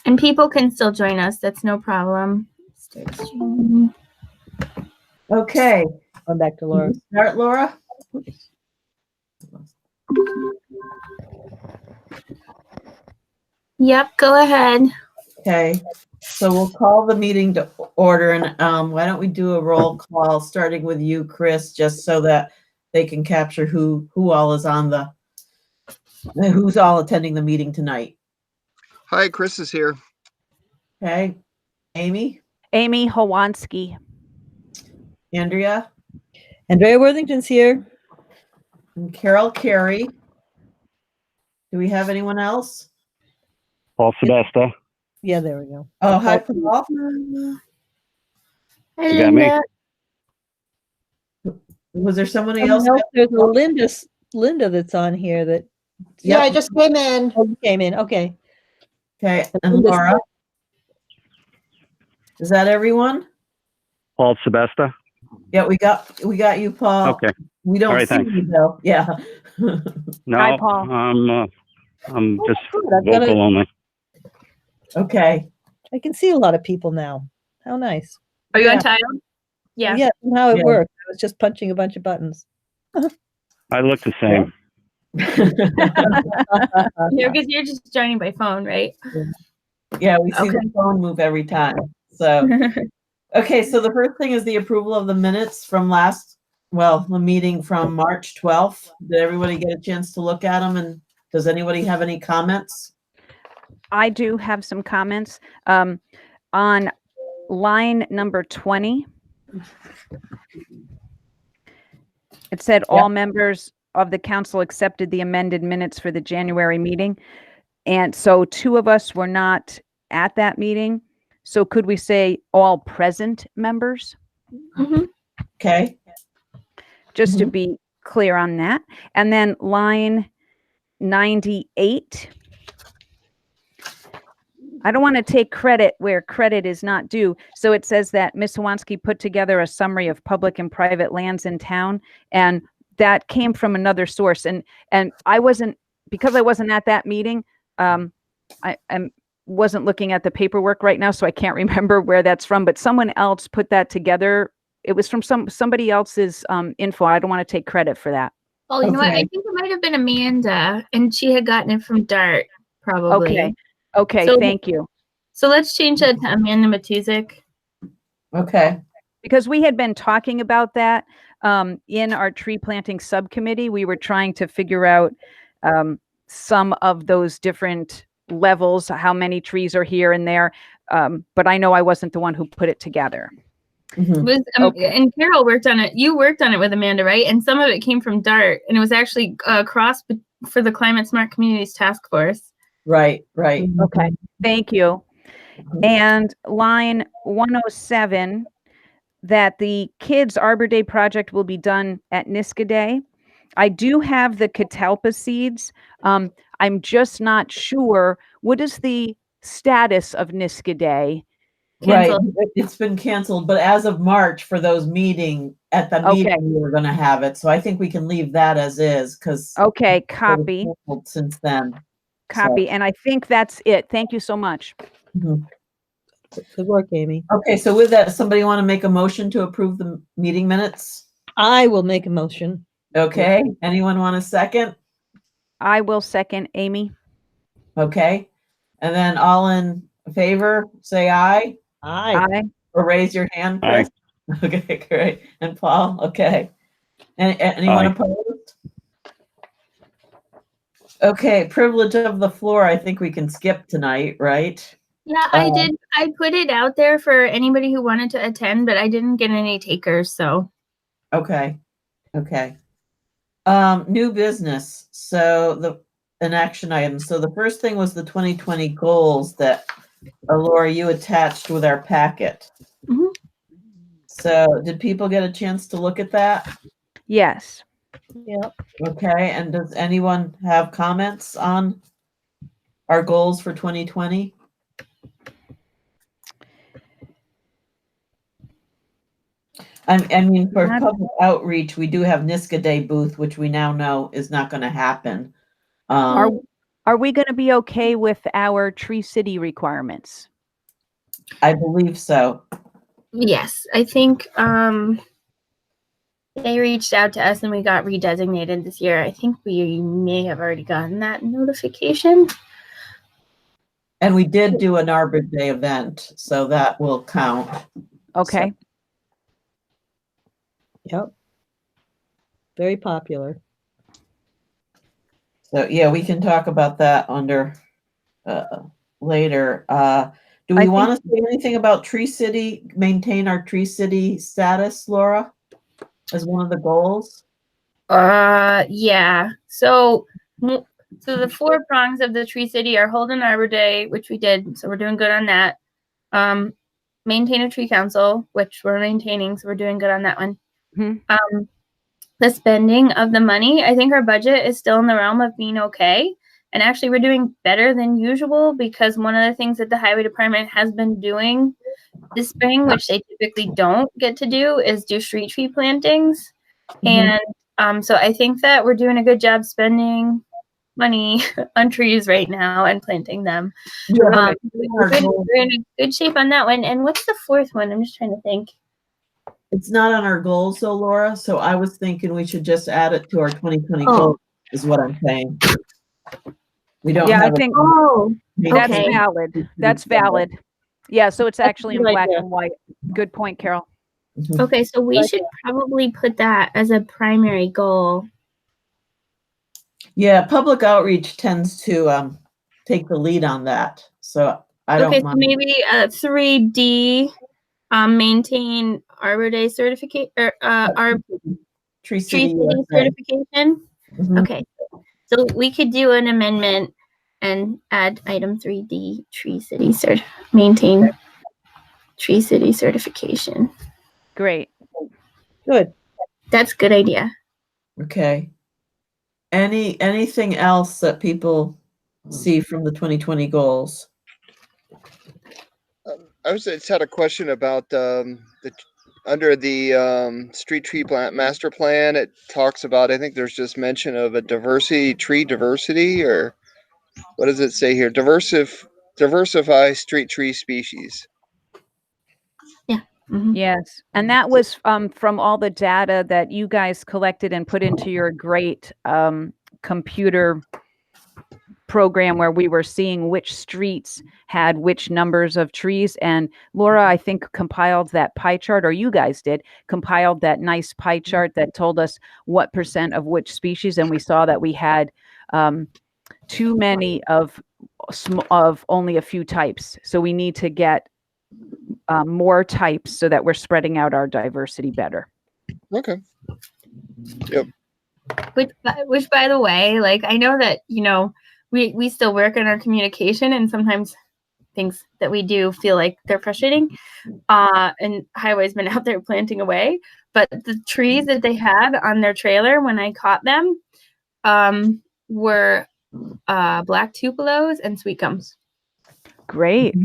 And people can still join us. That's no problem. Start streaming. Okay. Going back to Laura. Start, Laura. Yep, go ahead. Okay. So we'll call the meeting to order, and why don't we do a roll call starting with you, Chris, just so that they can capture who all is on who's all attending the meeting tonight. Hi, Chris is here. Okay. Amy, Amy Hawansky. Andrea, Andrea Worthington's here. and Carol Carey. Do we have anyone else? Paul Sebesta. Yeah, there we go. Oh, hi, Paul. Hi, You got me? Linda. Was there somebody Someone else? else, there's a Linda that's on here that Yeah, I Yep. just came in. came in. Okay. Okay, and Linda's- Laura. Is that everyone? Paul Sebesta. Yeah, we got you, Paul. Okay. We don't All right, see thanks. you though. Yeah. No, Hi, Paul. I'm just good. I've got vocal only. Okay. I can see a lot of people now. How nice. Are you Yeah. on tile? Yeah. Yeah, somehow it Yeah. worked. I was just punching a bunch of buttons. I look the same. Yeah, because you're just joining by phone, right? Yeah, we see Okay. the phone move every time. So, okay, so the first thing is the approval of the minutes from the meeting from March 12th. Did everybody get a chance to look at them? And does anybody have any comments? I do have some comments. On line number 20, it said all members of the council accepted the amended minutes for the January meeting. And so 2 of us were not at that meeting. So could we say all present members? Mhm. Okay. Just to be clear on that. And then line 98. I don't want to take credit where credit is not due. So it says that Ms. Hawansky put together a summary of public and private lands in town, and that came from another source. And I wasn't, because I wasn't at that meeting, I wasn't looking at the paperwork right now, so I can't remember where that's from, but someone else put that together. It was from somebody else's info. I don't want to take credit for that. Oh, you know what? I Okay. think it might have been Amanda, and she had gotten it from Dart, probably. Okay, So- thank you. So let's change that to Amanda Matuzik. Okay. Because we had been talking about that in our tree planting subcommittee. We were trying to figure out some of those different levels, how many trees are here and there. But I know I wasn't the one who put it together. Mhm. Was Okay. and Carol worked on it. You worked on it with Amanda, right? And some of it came from Dart, and it was actually for the Climate Smart Communities Task Force. Right, right. Okay, thank you. And line 107, that the Kids Arbor Day project will be done at Niskaday. I do have the catalpa seeds. I'm just not sure. What is the status of Niskaday? Right. Canceled. It's been canceled, but as of March for those meeting, Okay. we were going to have it. So I think we can leave that as is because Okay, copy, since then. copy. And I think that's it. Thank you so much. Mhm. Good work, Amy. Okay, so with that, somebody want to make a motion to approve the meeting minutes? I will make a motion. Okay, anyone want a second? I will second, Amy. Okay, and then all in favor, say aye Aye. Aye. or raise your hand, Chris. Okay, great. And Paul, okay. And anyone Aye. opposed? Okay, privilege of the floor, I think we can skip tonight, right? Yeah, I did. I put it out there for anybody who wanted to attend, but I didn't get any takers. So Okay, okay. New business, so an action item. So the first thing was the 2020 goals that Laura, you attached with our packet. Mhm. So did people get a chance to look at that? Yes. Yep. Okay, and does anyone have comments on our goals for 2020? I mean, for Not- public outreach, we do have Niska Day booth, which we now know is not going to happen. Are Are we going to be okay with our Tree City requirements? I believe so. Yes, I think they reached out to us and we got redesignated this year. I think we may have already gotten that notification. And we did do an Arbor Day event, so that will count. Okay. Yep. Very popular. So, yeah, we can talk about that under later. Do I we want to say anything about Tree City, maintain our Tree City status, Laura, as one of the goals? Yeah. So the 4 prongs of the Tree City are hold an Arbor Day, which we did, so we're doing good on that. Maintain a tree council, which we're maintaining, so we're doing good on that one. Mhm. The spending of the money, I think our budget is still in the realm of being okay. And actually, we're doing better than usual because one of the things that the highway department has been doing this spring, which they typically don't get to do, is do street tree plantings. Mhm. And so I think that we're doing a good job spending money on trees right now and planting them. Yeah, We're in a good shape on that one. And what's the 4th one? I'm just trying to think. it's not on our goals, though, Laura, so I was thinking we should just add it to our 2020 Oh. goals, is what I'm saying. We don't Yeah, I have. think Oh, that's okay. valid. That's valid. Yeah, so it's actually in good black idea. and white. Good point, Carol. Okay, so we Like should probably put that as a primary goal. Yeah, public outreach tends to take the lead on that, so I Okay, don't so mind. maybe 3D, maintain Arbor Day certificate or our Tree Tree City City USA. certification. Mhm. Okay, so we could do an amendment and add item 3D, Tree City maintain Tree City certification. Great. Good. That's a good idea. Okay. Anything else that people see from the 2020 goals? I just had a question about under the street tree plant master plan. It talks about, I think there's just mention of a tree diversity, or what does it say here? Diversify street tree species. Mhm. Yes. And that was from all the data that you guys collected and put into your great computer program where we were seeing which streets had which numbers of trees. And Laura, I think, compiled that pie chart, or you guys did, compiled that nice pie chart that told us what percent of which species. And we saw that we had too many of only a few types. So we need to get more types so that we're spreading out our diversity better. Okay. Which by the way, like, I know that, we still work on our communication and sometimes things that we do feel like they're frustrating. And Highway's been out there planting away, but the trees that they had on their trailer when I caught them were black tupelos and sweet gums. Great.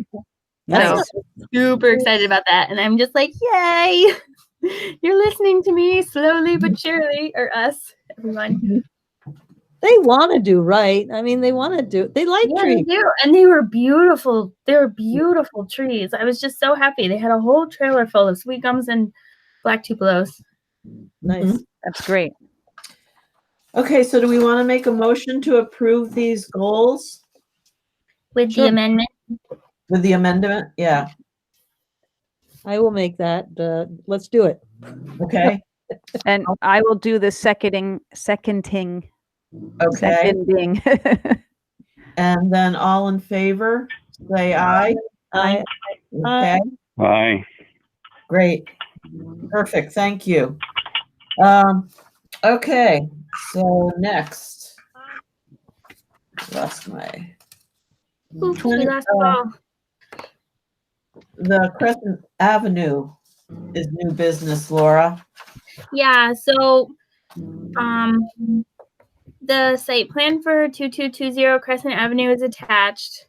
Nice. So super excited about that. And I'm just like, yay! You're listening to me slowly but surely, or us, everyone. They want to do right. I mean, they want to do. They like Yeah, they trees. do. And they were beautiful. They were beautiful trees. I was just so happy. They had a whole trailer full of sweet gums and black tupelos. Nice. That's great. Okay, so do we want to make a motion to approve these goals With Sure. the amendment. with the amendment? Yeah, I will make that. Let's do it. okay, And I will do the seconding. okay. Seconding. And then all in favor, say aye. I Okay, Aye. great. Perfect, thank you. Okay, so next. Lost my, Oops, we lost the ball. the Crescent Avenue is new business, Laura. Yeah, so the site plan for 2220 Crescent Avenue is attached.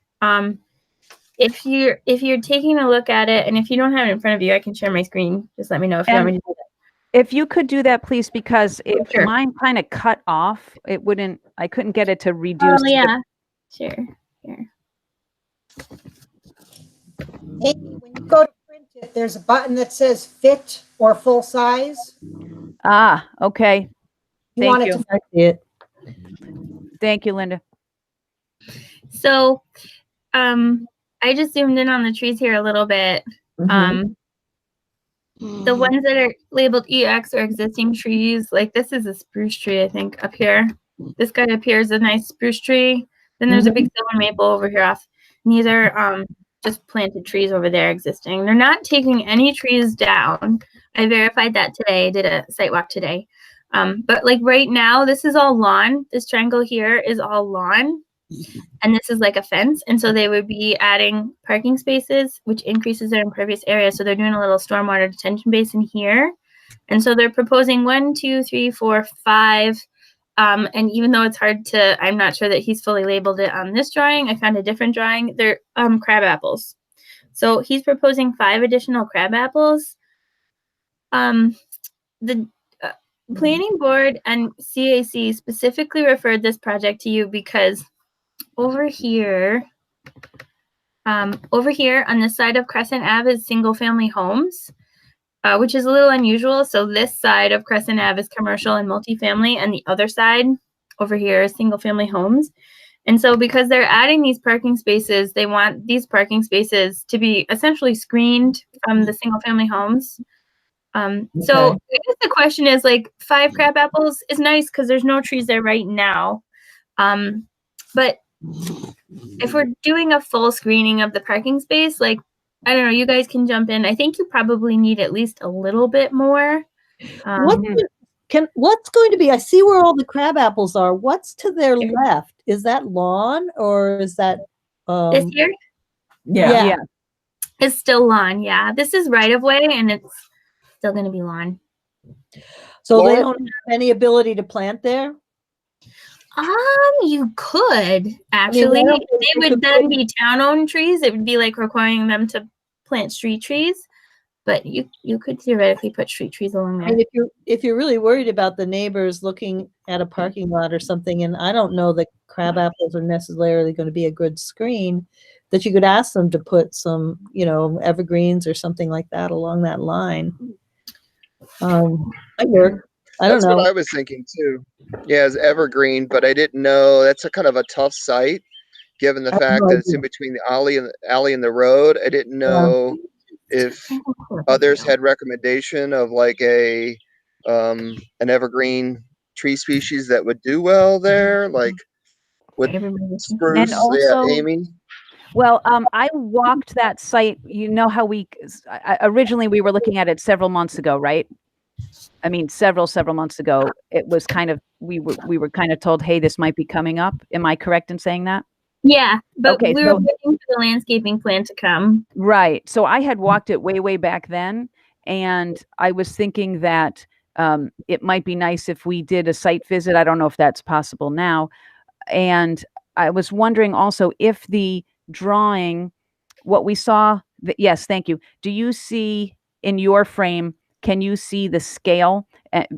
If you're taking a look at it, and if you don't have it in front of you, I can share my screen. Just let me know if you want me to do that. If you could do that, please, because if Sure. mine kind of cut off, I couldn't get it to reduce. Oh yeah. Sure. Here. Amy, when you go to print it, there's a button that says fit or full size. Ah, okay. You Thank want it you. to I see it. Thank you, Linda. So, I just zoomed in on the trees here a little bit. Mhm. The ones that are labeled EX are existing trees. Like this is a spruce tree, I think, up here. This guy up here is a nice spruce tree. Then there's a big silver maple over here off. And these are just planted trees over there existing. They're not taking any trees down. I verified that today. I did a site walk today. But like right now, this is all lawn. This triangle here is all lawn. And this is like a fence. And so they would be adding parking spaces, which increases their impervious area. So they're doing a little stormwater detention basin here. And so they're proposing 1, 2, 3, 4, 5. And even though it's hard to, I'm not sure that he's fully labeled it on this drawing. I found a different drawing. They're crab apples. So he's proposing 5 additional crab apples. The planning board and CAC specifically referred this project to you because over here on the side of Crescent Ave is single family homes, which is a little unusual. So this side of Crescent Ave is commercial and multifamily, and the other side over here is single family homes. And so because they're adding these parking spaces, they want these parking spaces to be essentially screened from the single family homes. So I guess the question is like 5 crab apples is nice because there's no trees there right now. But if we're doing a full screening of the parking space, like, I don't know, you guys can jump in. I think you probably need at least a little bit more. What's going to be? I see where all the crab apples are. What's to their left? Is that lawn or is that This here Yeah. yeah. is still lawn. Yeah, this is right of way and it's still going to be lawn. So they Laura? don't have any ability to plant there? You could actually. why don't They they would could then put- be town-owned trees. It would be like requiring them to plant street trees. But you could theoretically put street trees along I there. mean, if you're really worried about the neighbors looking at a parking lot or something, and I don't know that crab apples are necessarily going to be a good screen, that you could ask them to put some, evergreens or something like that along that line. Might work. I don't That's know. what I was thinking too. Yeah, it's evergreen, but I didn't know that's a kind of a tough site, given the I have fact no that it's idea. in between the alley and the road. I didn't know if others had recommendation of like an evergreen tree species that would do well there, like with spruce. And also, Yeah, Amy. well, I walked that site. You know how originally we were looking at it several months ago, right? I mean, several months ago. It was kind of we were kind of told, hey, this might be coming up. Am I correct in saying that? Yeah, but Okay, we were waiting for the landscaping plan to come. Right. So I had walked it way back then, and I was thinking that it might be nice if we did a site visit. I don't know if that's possible now. And I was wondering also if the drawing, what we saw, yes, thank you. Do you see in your frame, can you see the scale,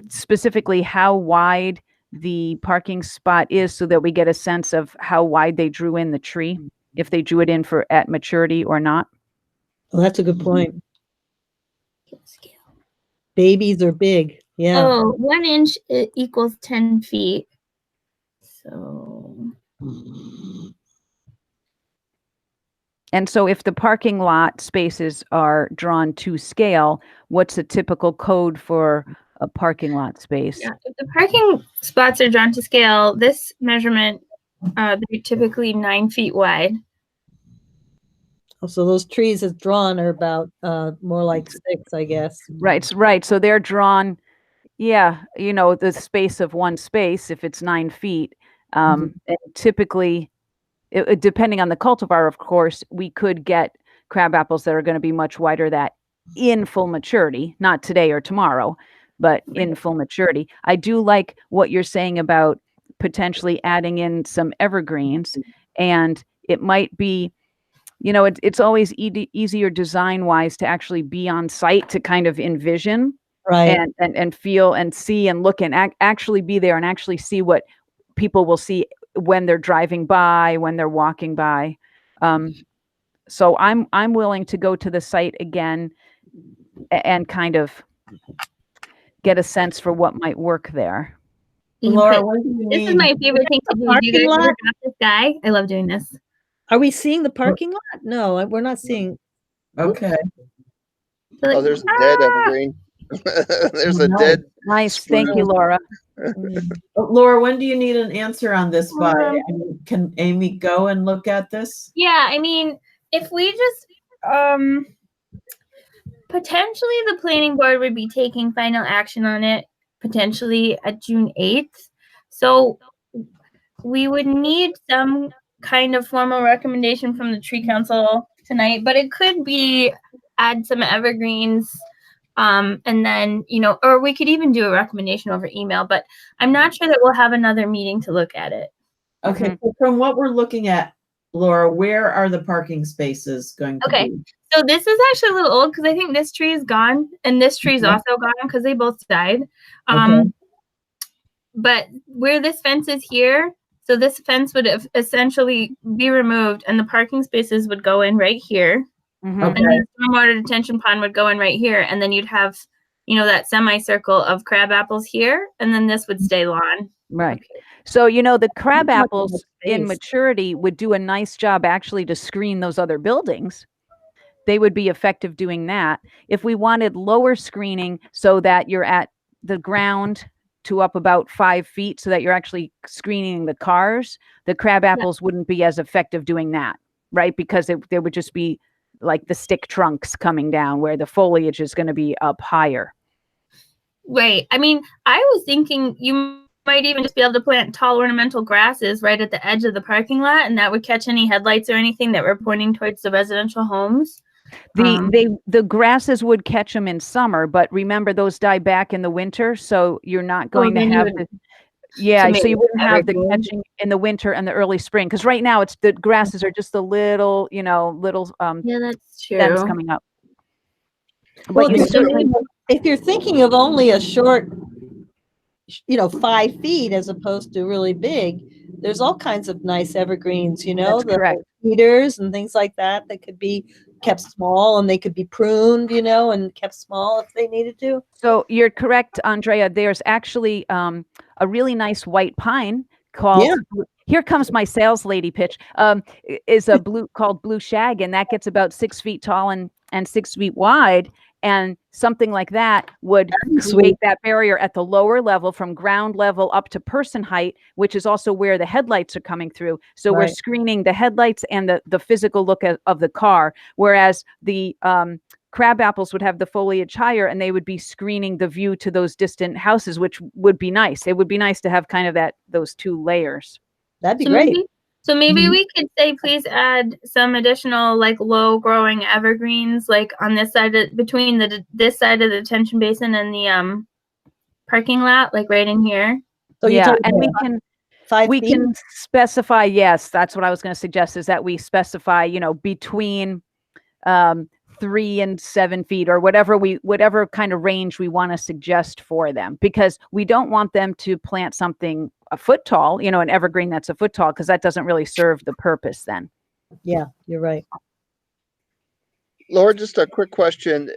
specifically how wide the parking spot is so that we get a sense of how wide they drew in the tree, if they drew it in at maturity or not? Well, that's a good point. Babies are big. Yeah. Oh, 1 inch equals 10 feet. So And so if the parking lot spaces are drawn to scale, what's a typical code for a parking lot space? yeah, if the parking spots are drawn to scale, this measurement, they're typically 9 feet wide. So those trees as drawn are about more like 6, I guess. Right. So they're drawn, the space of one space, if it's 9 feet. And typically, depending on the cultivar, of course, we could get crab apples that are going to be much wider that in full maturity, not today or tomorrow, but in full maturity. I do like what you're saying about potentially adding in some evergreens, and it might be, it's always easier design wise to actually be on site to kind of envision Right. and feel and see and look and actually be there and actually see what people will see when they're driving by, when they're walking by. So I'm willing to go to the site again and kind of get a sense for what might work there. You can Laura, put- when do you this is need? my favorite thing to do. Do you Parking guys ever lot? drop this guy? I love doing this. Are we seeing the parking lot? No, we're not seeing. Okay. So, like, Oh, there's a dead evergreen. There's a Nice. dead. Nice. Thank you, Spruce. Laura. Laura, when do you need an answer on this by? Um, I mean, can Amy go and look at this? yeah, I mean, if we just potentially the planning board would be taking final action on it potentially at June 8th. So we would need some kind of formal recommendation from the tree council tonight, but it could be add some evergreens. And then, or we could even do a recommendation over email, but I'm not sure that we'll have another meeting to look at it. Okay, so from what we're looking at, Laura, where are the parking spaces going to Okay. be? So this is actually a little old because I think this tree is gone and this tree is Okay. also gone because they both died. Okay. But where this fence is here, so this fence would have essentially be removed and the parking spaces would go in right here. Mhm. Okay. And the stormwater detention pond would go in right here. And then you'd have, that semicircle of crab apples here. And then this would stay lawn. Right. So, the crab Much more apples in space. maturity would do a nice job actually to screen those other buildings. They would be effective doing that. If we wanted lower screening so that you're at the ground to up about 5 feet so that you're actually screening the cars, the crab apples wouldn't be as effective doing that, right? Because there would just be like the stick trunks coming down where the foliage is going to be up higher. Right. I mean, I was thinking you might even just be able to plant tall ornamental grasses right at the edge of the parking lot, and that would catch any headlights or anything that were pointing towards the residential homes. The grasses would catch them in summer, but remember those die back in the winter, so you're not going to then you have would- the so maybe you wouldn't have the evergreen. catching in the winter and the early spring because right now it's the grasses are just a little Yeah, that's true. stems coming up. Well, But you if certainly if you're thinking of only a short, 5 feet as opposed to really big, there's all kinds of nice evergreens, That's the correct. cedars and things like that that could be kept small and they could be pruned, and kept small if they needed to. So you're correct, Andrea. There's actually a really nice white pine called. Yeah. Here comes my sales lady pitch. Is a blue called blue shag, and that gets about 6 feet tall and 6 feet wide. And something like that would create Sweet. that barrier at the lower level from ground level up to person height, which is also where the headlights are coming through. So we're Right. screening the headlights and the physical look of the car, whereas the crab apples would have the foliage higher and they would be screening the view to those distant houses, which would be nice. It would be nice to have kind of those two layers. That'd be So great. maybe Mhm. we could say, please add some additional low growing evergreens, on this side between this side of the detention basin and the parking lot, right in here. So you're Yeah, talking and we about can 5 we feet? can specify, yes, that's what I was going to suggest, is that we specify, between 3 and 7 feet or whatever kind of range we want to suggest for them, because we don't want them to plant something a foot tall, an evergreen that's a foot tall, because that doesn't really serve the purpose then. Yeah, you're right. Laura, just a quick question.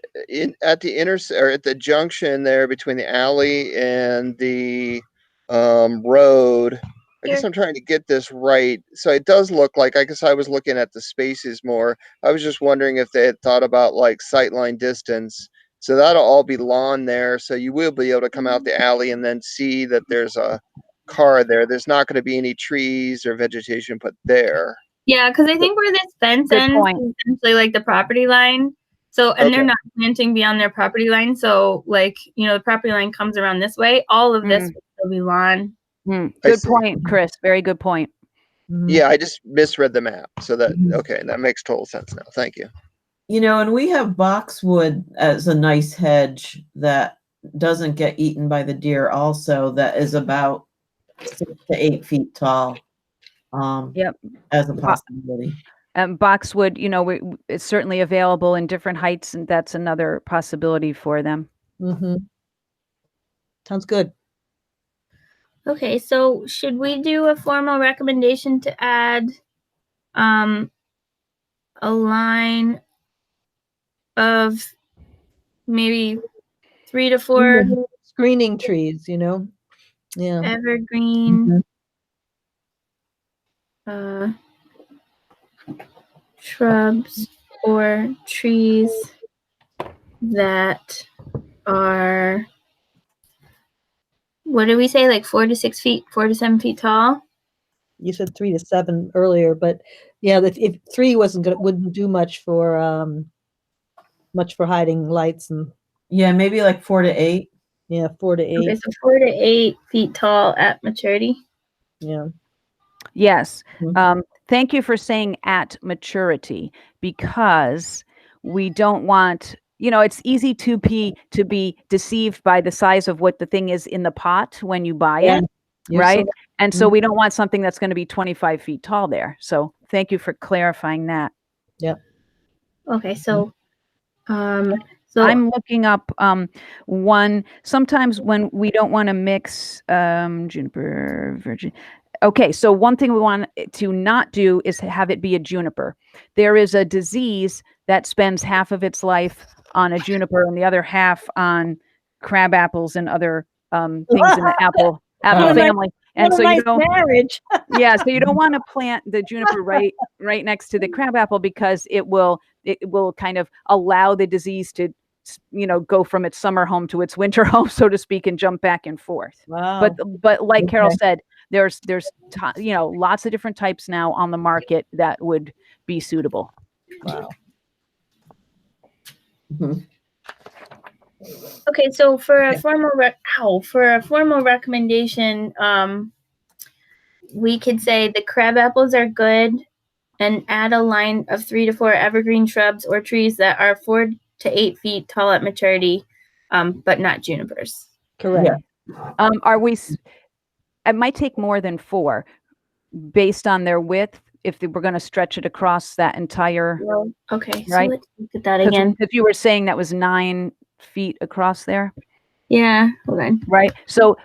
At the or at the junction there between the alley and the road, I guess Here. I'm trying to get this right. So it does look like, I guess I was looking at the spaces more. I was just wondering if they had thought about sightline distance. So that'll all be lawn there. So you will be able to come out the alley and then see that there's a car there. There's not going to be any trees or vegetation put there. Yeah, because I think where this fence Good ends point. is essentially the property line. So, and they're Okay. not planting beyond their property line. So, the property line comes around this way. All of this will still be lawn. I Good see. point, Chris. Very good point. Mhm. Yeah, I just misread the map. So that, Mhm. okay, that makes total sense now. Thank you. And we have boxwood as a nice hedge that doesn't get eaten by the deer also, that is about 6 to 8 feet tall. Yep. As a possibility. Boxwood, it's certainly available in different heights, and that's another possibility for them. Mhm. Sounds good. Okay, so should we do a formal recommendation to add a line of maybe 3 to 4 Screening trees, you know? Yeah. evergreen shrubs or trees that are, what did we say, like 4 to 6 feet, 4 to 7 feet tall? You said 3 to 7 earlier, but yeah, if 3 wouldn't do much for hiding lights and Yeah, maybe like 4 to 8. yeah, 4 to 8. Okay, so 4 to 8 feet tall at maturity. Yeah. Yes. Mhm. Thank you for saying at maturity, because we don't want, it's easy to be deceived by the size of what the thing is in the pot when you buy Yeah. it, You're right? so- And so we don't want something that's going to be 25 feet tall there. So thank you for clarifying that. Okay, so so I'm looking up one. Sometimes when we don't want to mix juniper, virgin. Okay, so one thing we want to not do is have it be a juniper. There is a disease that spends half of its life on a juniper and the other half on crab apples and other things in the apple What a nice- family. And what a so nice you don't, marriage. yeah, so you don't want to plant the juniper right next to the crabapple, because it will kind of allow the disease to go from its summer home to its winter home, so to speak, and jump back and forth. Wow. But like Carol Okay. said, there's lots of different types now on the market that would be suitable. Wow. Mhm. okay, so for a Okay. formal recommendation, we could say the crab apples are good, and add a line of 3 to 4 evergreen shrubs or trees that are 4 to 8 feet tall at maturity, but not junipers. Correct. Are we? It might take more than 4, based on their width, if we're going to stretch it across that entire. Well, okay, so Right. let's look at that again. Because you were saying that was 9 feet across there. Yeah, hold on. Right. So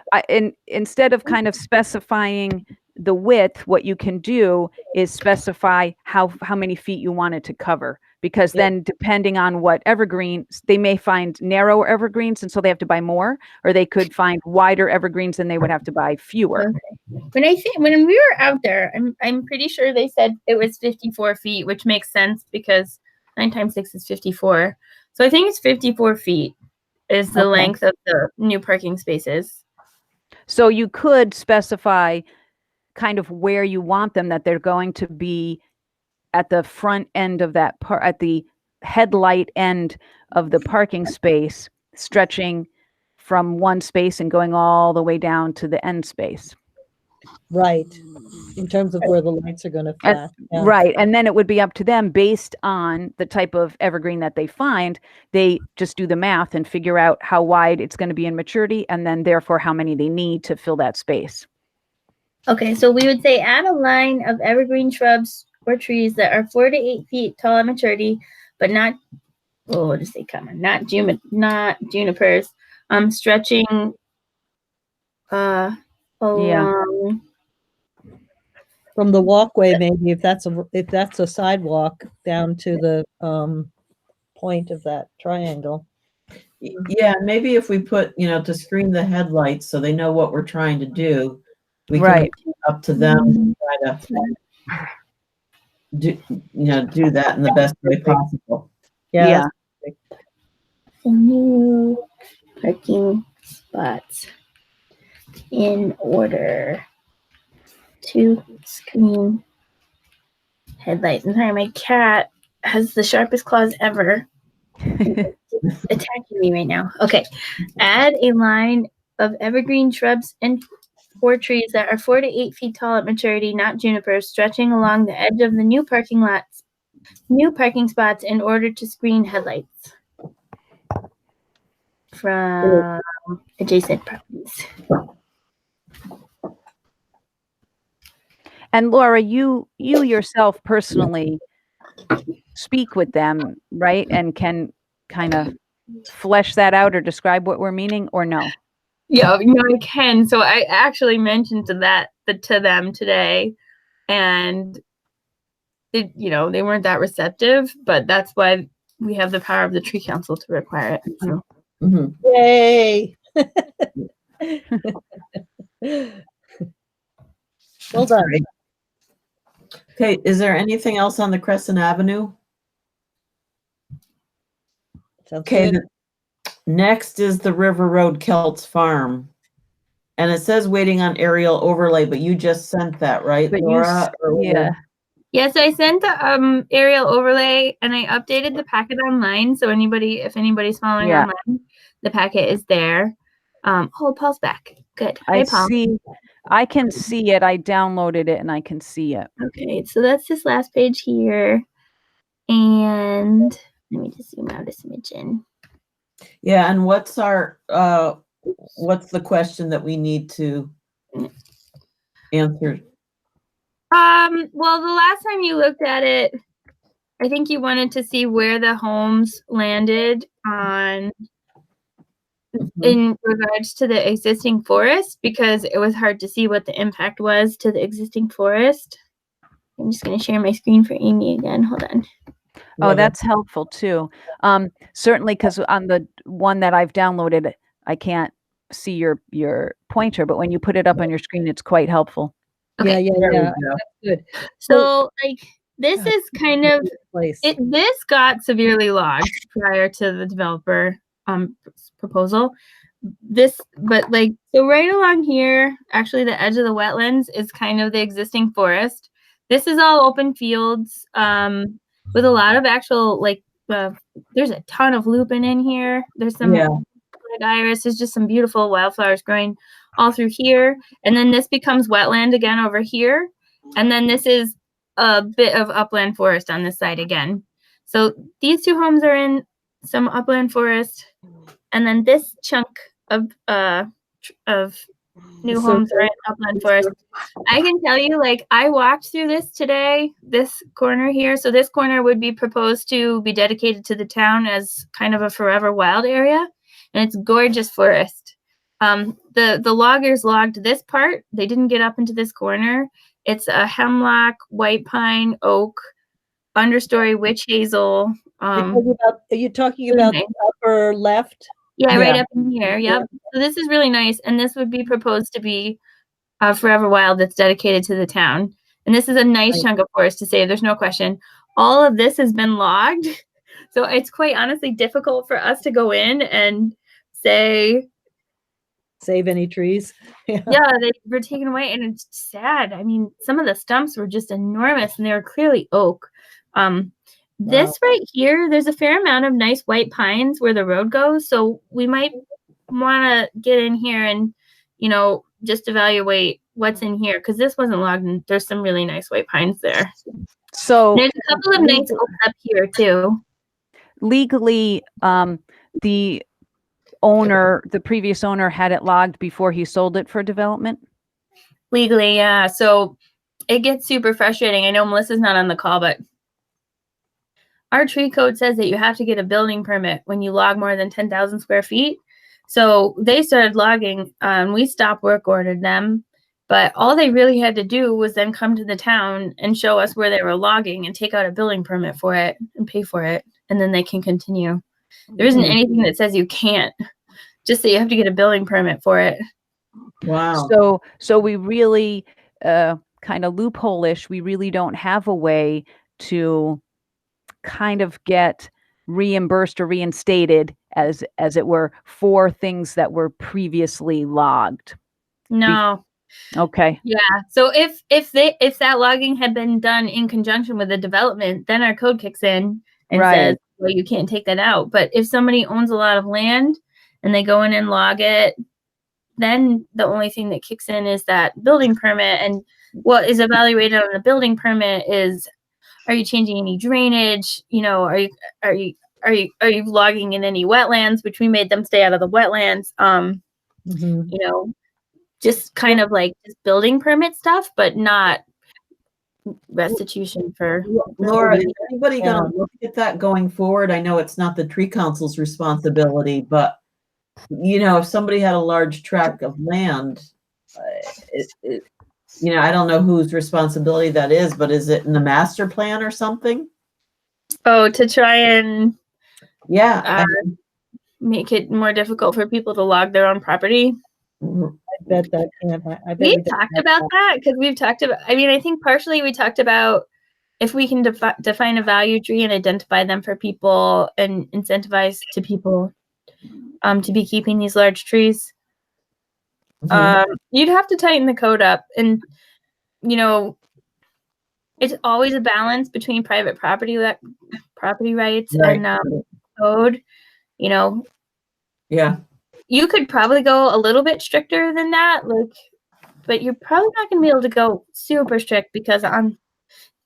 instead of kind of specifying the width, what you can do is specify how many feet you want it to cover, because Yeah. then depending on what evergreens, they may find narrower evergreens and so they have to buy more, or they could find wider evergreens and they would have to buy fewer. Okay. When we were out there, I'm pretty sure they said it was 54 feet, which makes sense because 9 times 6 is 54. So I think it's 54 feet is the Okay. length of the new parking spaces. So you could specify kind of where you want them, that they're going to be at the front end of that at the headlight end of the parking space, stretching from one space and going all the way down to the end space. Right. In terms of where the lights are going to flash. Yeah. Right. And then it would be up to them, based on the type of evergreen that they find. They just do the math and figure out how wide it's going to be in maturity, and then therefore how many they need to fill that space. Okay, so we would say add a line of evergreen shrubs or trees that are 4 to 8 feet tall at maturity, but not, what does they come? Not junipers. Stretching along. From the walkway, maybe if that's a sidewalk down to the point of that triangle. Yeah, maybe if we put, to screen the headlights so they know what we're trying to do, we Right. can up to them to try to do that in the best way possible. Yeah. The new parking spots in order to screen headlights. I'm sorry, my cat has the sharpest claws ever. It's attacking me right now. Okay. Add a line of evergreen shrubs and 4 trees that are 4 to 8 feet tall at maturity, not junipers, stretching along the edge of the new parking spots in order to screen headlights from adjacent properties. And Laura, you yourself personally speak with them, right? And can kind of flesh that out or describe what we're meaning, or no? Yeah, I can. So I actually mentioned to them today, and they weren't that receptive, but that's why we have the power of the tree council to require it. So. Mhm. Yay. Well done. Great. Okay, is there anything else on the Crescent Avenue? Sounds Okay, good. next is the River Road Kelts Farm. And it says waiting on aerial overlay, but you just sent that, right, But Laura? yeah. Yes, I sent the aerial overlay and I updated the packet online. So if anybody's following Yeah. online, the packet is there. Paul's back. Good. Hi, Paul. I can see it. I downloaded it and I can see it. Okay, so that's this last page here. And let me just zoom out this image in. Yeah, and what's the question that we need to answer? Well, the last time you looked at it, I think you wanted to see where the homes landed in regards to the existing forest, because it was hard to see what the impact was to the existing forest. I'm just going to share my screen for Amy again. Hold on. Oh, that's helpful too. Certainly, because on the one that I've downloaded, I can't see your pointer, but when you put it up on your screen, it's quite helpful. Okay. Yeah. There we That's go. good. So, this God, is kind of Place. this got severely logged prior to the developer proposal. So right along here, actually the edge of the wetlands is kind of the existing forest. This is all open fields with a lot of actual there's a ton of lupin in here. There's some iris. There's just some beautiful wildflowers growing all through here. And then this becomes wetland again over here. And then this is a bit of upland forest on this side again. So these two homes are in some upland forest. And then this chunk of new homes are in upland forest. I can tell you, I walked through this today, this corner here. So this corner would be proposed to be dedicated to the town as kind of a forever wild area. And it's gorgeous forest. The loggers logged this part. They didn't get up into this corner. It's a hemlock, white pine, oak, understory witch hazel. Are you talking about the upper left? Yeah, right up in here. Yep. So this is really nice. And this would be proposed to be Forever Wild that's dedicated to the town. And this is a nice chunk of forest to save. There's no question. All of this has been logged. So it's quite honestly difficult for us to go in and say, save any trees. Yeah, they were taken away, and it's sad. I mean, some of the stumps were just enormous, and they were clearly oak. This right here, there's a fair amount of nice white pines where the road goes, so we might want to get in here and, just evaluate what's in here, because this wasn't logged, and there's some really nice white pines there. So there's a couple of nice oaks up here too. Legally, the previous owner had it logged before he sold it for development? Legally, yeah. So it gets super frustrating. I know Melissa's not on the call, but our tree code says that you have to get a building permit when you log more than 10,000 square feet. So they started logging, and we stop work ordered them. But all they really had to do was then come to the town and show us where they were logging and take out a building permit for it and pay for it. And then they can continue. There isn't anything that says you can't, just that you have to get a building permit for it. Wow. So we really kind of loophole-ish. We really don't have a way to kind of get reimbursed or reinstated, as it were, for things that were previously logged. No. Okay. Yeah. So if that logging had been done in conjunction with the development, then our code kicks in and says, well, you can't take that out. But if somebody owns a lot of land and they go in and log it, then the only thing that kicks in is that building permit. And what is evaluated on the building permit is, are you changing any drainage? Are you logging in any wetlands, which we made them stay out of the wetlands? Just kind of like just building permit stuff, but not restitution for. Laura, is anybody going to look at that going forward? I know it's not the tree council's responsibility, but if somebody had a large tract of land, I don't know whose responsibility that is, but is it in the master plan or something? Oh, to try and Yeah. make it more difficult for people to log their own property. Mhm. I bet that can't. I bet We've we don't talked have about that because we've talked about, I think partially we talked about if we can define a value tree and identify them for people and incentivize to people to be keeping these large trees. Mhm. You'd have to tighten the code up, and it's always a balance between private property rights Right. and code. Yeah. You could probably go a little bit stricter than that, but you're probably not going to be able to go super strict because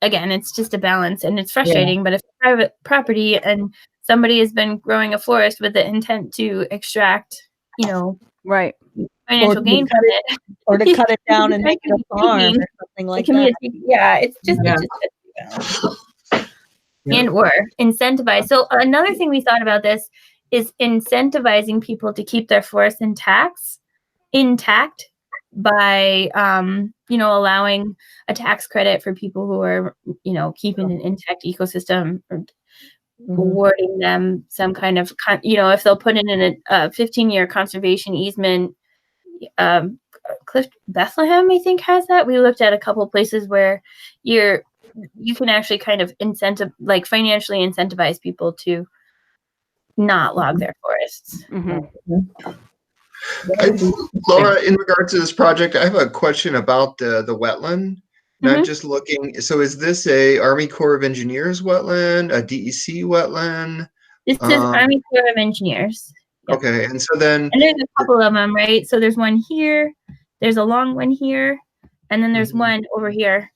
again, it's just a balance and it's frustrating. But if it's private property and somebody has been growing a forest with the intent to extract, Right. financial to gain cut from it- it, or to cut it down and It make can it be a farm cheating. or something like it can that. be it's just Yeah. it's just a balance. Yeah. And or incentivize. So another thing we thought about this is incentivizing people to keep their forests intact by allowing a tax credit for people who are keeping an intact ecosystem, or awarding them some kind of if they'll put in a 15-year conservation easement. Cliff Bethlehem, I think, has that. We looked at a couple places where you can actually kind of financially incentivize people to not log their forests. Laura, in regards to this project, I have a question about the wetland. Not just looking. So, is this a Army Corps of Engineers wetland, a DEC wetland? This is Army Corps of Engineers. Yep. Okay, and so then, and there's a couple of them, right? So there's one here, there's a long one here, and then there's one over here.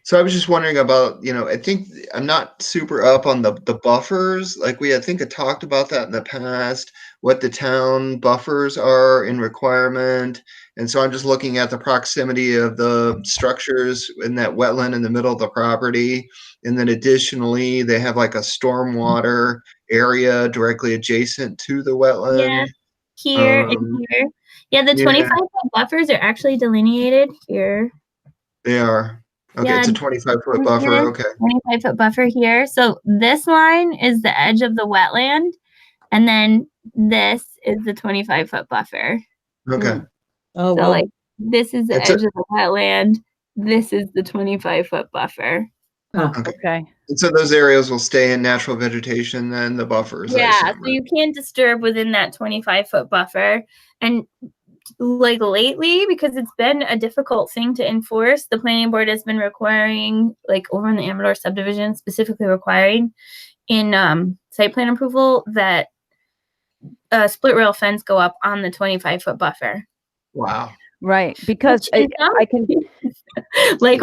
So I was just wondering about, I think I'm not super up on the buffers. Like I think I talked about that in the past, what the town buffers are in requirement. And so I'm just looking at the proximity of the structures in that wetland in the middle of the property. And then additionally, they have like a stormwater area directly adjacent to the wetland. Yeah, here and here. Yeah, the 25-foot buffers are actually delineated here. They are. Okay, Yeah, it's a 25-foot buffer. Okay. 25-foot buffer here. So this line is the edge of the wetland, and then this is the 25-foot buffer. Okay. Oh, So wow. this is the edge of the wetland. This is the 25-foot buffer. Okay. And so those areas will stay in natural vegetation, then the buffers. Yeah, so you can't disturb within that 25-foot buffer. And lately, because it's been a difficult thing to enforce, the planning board has been requiring, over in the Amador subdivision, specifically requiring in site plan approval that a split rail fence go up on the 25-foot buffer. Wow. Right. Because I can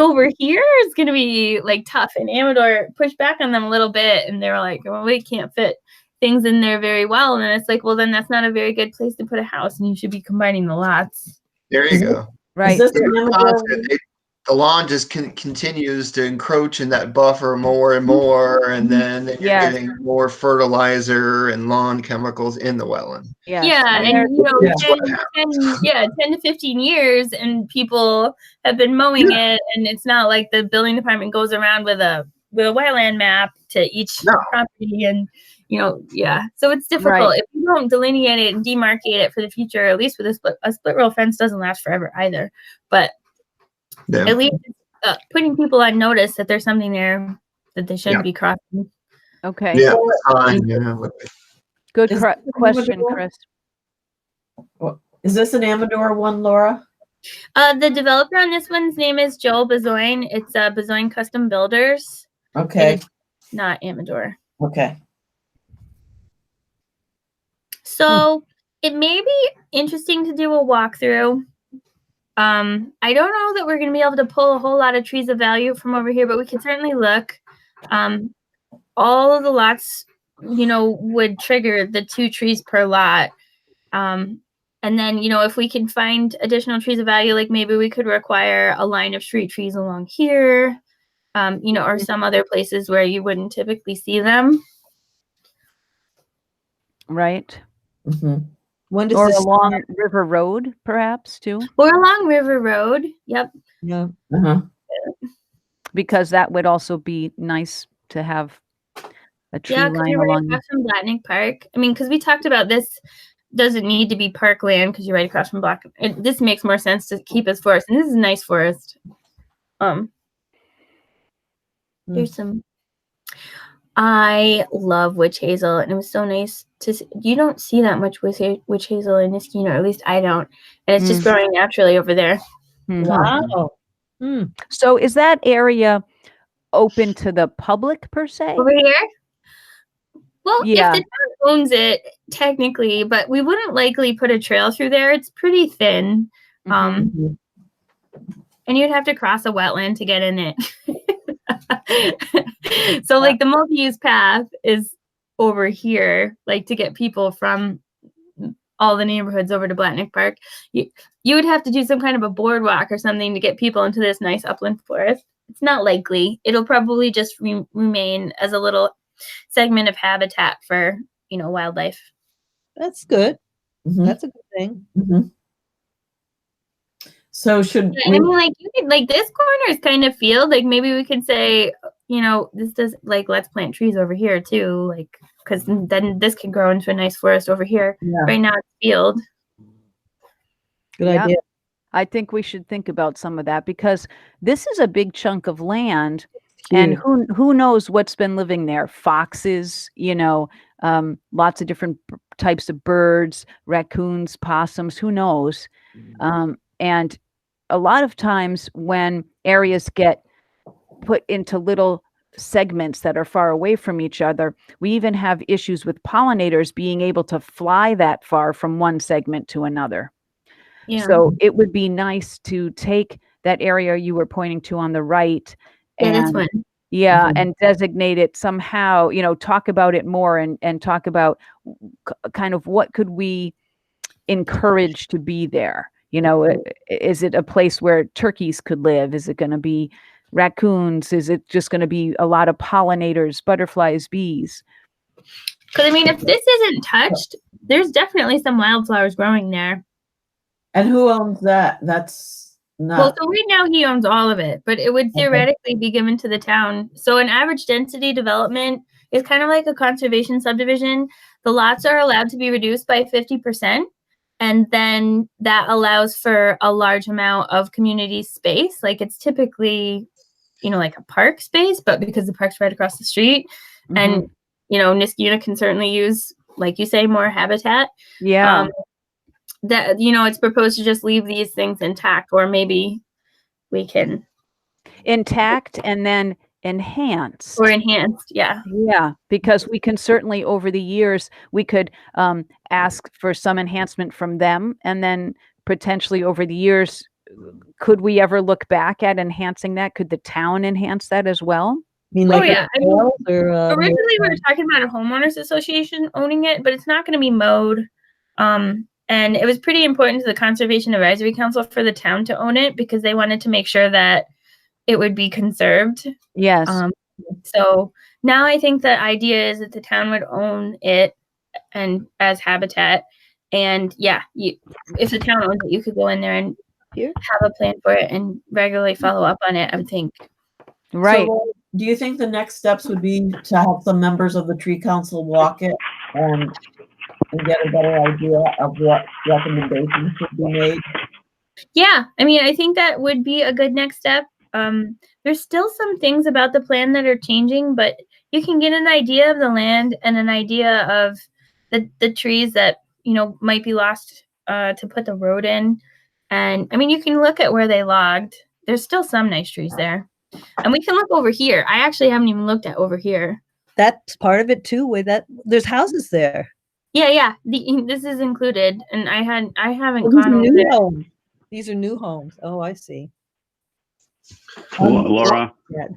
over here is going to be tough, and Amador pushed back on them a little bit, and they were like, well, we can't fit things in there very well. And then it's well, then that's not a very good place to put a house, and you should be combining the lots. There you go. Right. The lawn just continues to encroach in that buffer more and more, and then you're getting more fertilizer and lawn chemicals in the wetland. Yes. Yeah, and 10 to 15 years, and people have been mowing it, and it's not like the building department goes around with a wetland map to each property, and so it's difficult. Right. If you don't delineate it and demarcate it for the future, at least with a split rail fence doesn't last forever either. But at least putting people on notice that there's something there that they shouldn't be crossing. Okay. Yeah. Good question, Chris. Is this an Amador one, Laura? The developer on this one's name is Joel Bezoin. It's Bezoin Custom Builders. Okay. It's not Amador. Okay. So it may be interesting to do a walkthrough. I don't know that we're going to be able to pull a whole lot of trees of value from over here, but we can certainly look. All of the lots, would trigger the 2 trees per lot. And then, if we can find additional trees of value, maybe we could require a line of street trees along here, or some other places where you wouldn't typically see them. Right. Mm-hmm. When does Or this? along River Road, perhaps, too, Or along River Road. Yep. Yeah. Uh-huh. because that would also be nice to have a tree Yeah, because line you're right along. across from Blatnick Park. I mean, because we talked about this doesn't need to be parkland because you're right across from Black. This makes more sense to keep as forest, and this is a nice forest. There's some. I love witch hazel, and it was so nice to see. You don't see that much witch hazel in Niskeen, or at least I don't, and it's just growing naturally over there. Hmm. Wow. Hmm. So is that area open to the public per se? Over here. Well, Yeah. if the town owns it, technically, but we wouldn't likely put a trail through there. It's pretty thin. Mhm. And you'd have to cross a wetland to get in it. So like the multi-use path is over here, like to get people from all the neighborhoods over to Blatnick Park. You would have to do some kind of a boardwalk or something to get people into this nice upland forest. It's not likely. It'll probably just remain as a little segment of habitat for, wildlife. That's good. Mhm. That's a good thing. Mhm. So should I we, mean, like you could, like this corner is kind of field. Like maybe we could say, this does like let's plant trees over here too, like because then this can grow into a nice forest over here. yeah, Right now it's field. Good Yeah. idea. I think we should think about some of that because this is a big chunk of land, and Huge. who knows what's been living there? Foxes, lots of different types of birds, raccoons, possums. Who knows? And a lot of times when areas get put into little segments that are far away from each other, we even have issues with pollinators being able to fly that far from one segment to another. Yeah. So it would be nice to take that area you were pointing to on the right Yeah, this and one. yeah, Mhm. and designate it somehow, talk about it more and talk about kind of what could we encourage to be there? Is it a place where turkeys could live? Is it going to be raccoons? Is it just going to be a lot of pollinators, butterflies, bees? Because I mean, if this isn't touched, there's definitely some wildflowers growing there. and who owns that? That's Well, not, so right now he owns all of it, but it would theoretically be given to the town. So an average density development is kind of like a conservation subdivision. The lots are allowed to be reduced by 50%. And then that allows for a large amount of community space. Like it's typically, like a park space, but because the park's right across the street and, Niskuna can certainly use, like you say, more habitat. Yeah. That, it's proposed to just leave these things intact, or maybe we can Intact and then enhanced. or enhanced. Yeah. Yeah, because we can certainly over the years, we could ask for some enhancement from them. And then potentially over the years, could we ever look back at enhancing that? Could the town enhance that as well? I mean, Oh like yeah. I mean, trails or, originally we were talking about a homeowners association owning it, but it's not going to be mowed. And it was pretty important to the Conservation Advisory Council for the town to own it because they wanted to make sure that it would be conserved. Yes. So now I think the idea is that the town would own it and as habitat. And yeah, if the town owns it, you could go in there and have a plan for it and regularly follow up on it, I would think. Right. So, do you think the next steps would be to have some members of the tree council walk it and get a better idea of what recommendations should be made? Yeah, I mean, I think that would be a good next step. There's still some things about the plan that are changing, but you can get an idea of the land and an idea of the trees that, might be lost to put the road in. And I mean, you can look at where they logged. There's still some nice trees there. And we can look over here. I actually haven't even looked at over here. that's part of it too, where there's houses there. Yeah. This is included, and I haven't Oh, these gone are over new there. homes. These are new homes. Oh, I see. Laura, Yeah.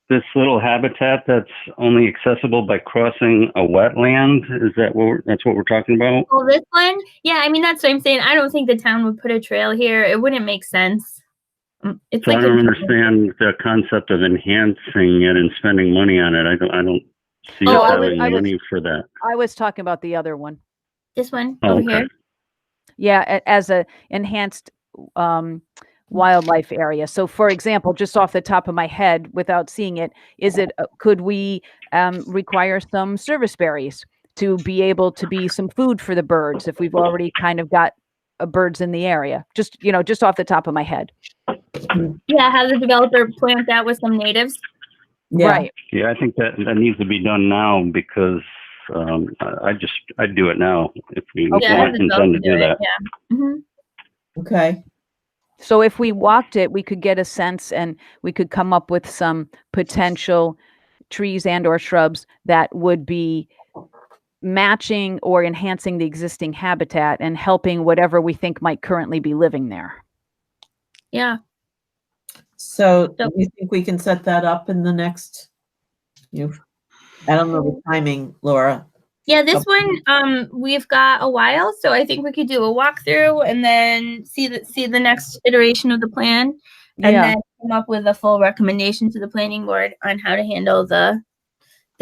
this little habitat that's only accessible by crossing a wetland, that's what we're talking about? Oh, this one? Yeah, I mean, that's what I'm saying. I don't think the town would put a trail here. It wouldn't make sense. It's So like I don't understand the concept of enhancing it and spending money on it. I don't see Oh, us I was- having I was- money for that. I was talking about the other one. This one Oh, over okay. here. Yeah, as a enhanced wildlife area. So for example, just off the top of my head, without seeing it, could we require some service berries to be able to be some food for the birds if we've already kind of got birds in the area? Just, just off the top of my head. Yeah, have the developer plant that with some natives. Yeah. Right. Yeah, I think that needs to be done now because I'd do it now if we Yeah, have want the intend developer to do it. that. Yeah. Hmm. Okay. So if we walked it, we could get a sense and we could come up with some potential trees and or shrubs that would be matching or enhancing the existing habitat and helping whatever we think might currently be living there. Yeah. So So- do you think we can set that up in the next, I don't know the timing, Laura. Yeah, this Okay. one, we've got a while, so I think we could do a walkthrough and then see the next iteration of the plan, and Yeah. then come up with a full recommendation to the planning board on how to handle the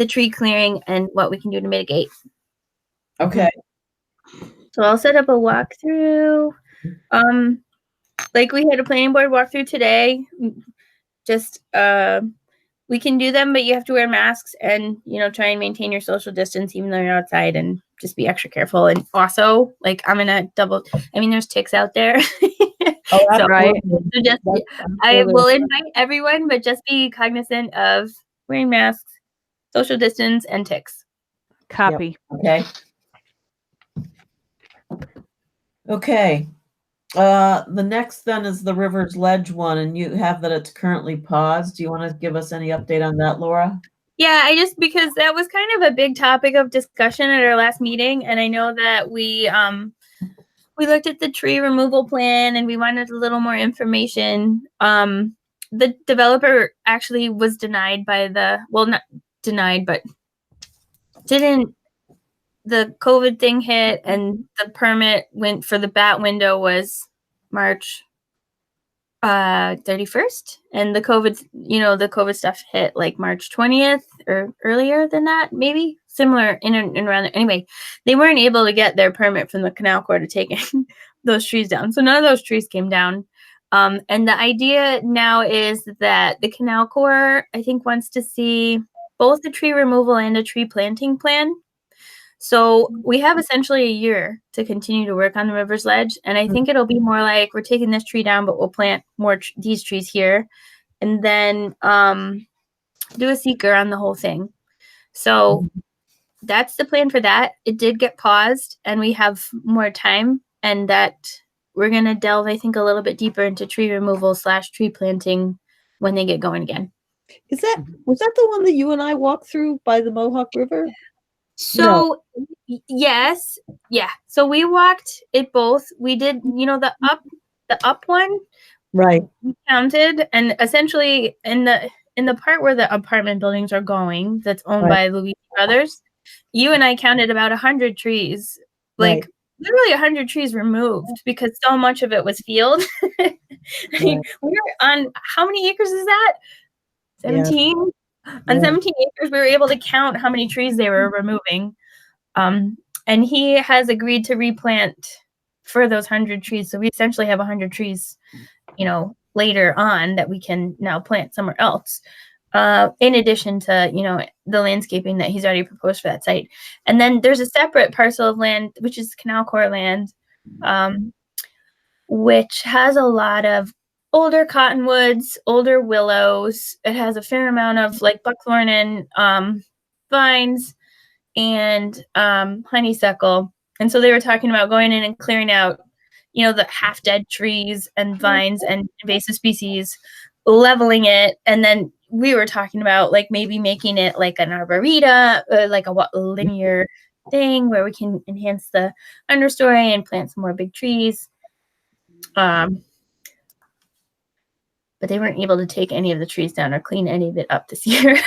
tree clearing and what we can do to mitigate. Okay. So I'll set up a walkthrough. Like we had a planning board walkthrough today. Just we can do them, but you have to wear masks and try and maintain your social distance even though you're outside, and just be extra careful. And also, like, I'm gonna there's ticks out there. Oh, So, right. so just I will invite everyone, but just be cognizant of wearing masks, social distance, and ticks. Copy. Okay. Okay. The next then is the River's Ledge one, and you have that it's currently paused. Do you want to give us any update on that, Laura? Yeah, because that was kind of a big topic of discussion at our last meeting, and I know that we looked at the tree removal plan and we wanted a little more information. The developer actually was denied by not denied, but the COVID thing hit, and the permit went for the bat window was March 31st, and the COVID stuff hit like March 20th or earlier than that, maybe similar in and around there. Anyway, they weren't able to get their permit from the Canal Corps to take those trees down, so none of those trees came down. And the idea now is that the Canal Corps, I think, wants to see both the tree removal and a tree planting plan. So we have essentially a year to continue to work on the River's Ledge, and I think it'll be more like we're taking this tree down, but we'll plant more these trees here, and then do a seeker on the whole thing. So that's the plan for that. It did get paused, and we have more time, and that we're gonna delve, I think, a little bit deeper into tree removal / tree planting when they get going again. Was that the one that you and I walked through by the Mohawk River? So yes, yeah. So we walked it both. We did, the up one, Right. we counted, and essentially in the part where the apartment buildings are going, that's owned by Louis Brothers, you and I counted about 100 trees, like literally 100 trees removed, because so much of it was field. I mean, we were on, how many acres is that? 17? Yeah. On 17 acres, we were able to count how many trees they were removing. And he has agreed to replant for those 100 trees. So we essentially have 100 trees, later on that we can now plant somewhere else. In addition to, the landscaping that he's already proposed for that site. And then there's a separate parcel of land, which is Canal Corps land, which has a lot of older cottonwoods, older willows. It has a fair amount of like buckthorn and vines and honeysuckle. And so they were talking about going in and clearing out, the half dead trees and vines and invasive species, leveling it. And then we were talking about like maybe making it like an arboreta, like a linear thing where we can enhance the understory and plant some more big trees. But they weren't able to take any of the trees down or clean any of it up this year.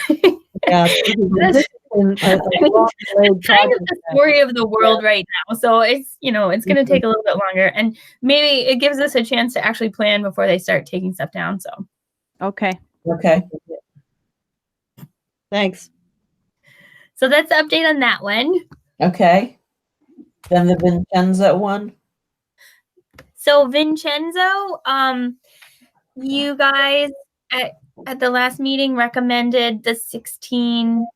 Yeah. That's kind of the story of the world right now. So it's, it's going to take a little bit longer, and maybe it gives us a chance to actually plan before they start taking stuff down. So, Okay. Thanks. so that's the update on that one. Okay. Then the Vincenzo one? So Vincenzo, you guys at the last meeting recommended the 16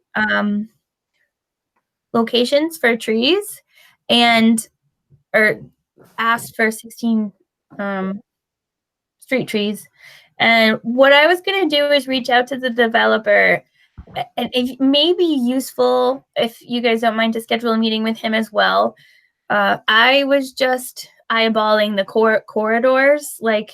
locations for trees and or asked for 16 street trees. And what I was going to do is reach out to the developer, and it may be useful if you guys don't mind to schedule a meeting with him as well. I was just eyeballing the corridors, like,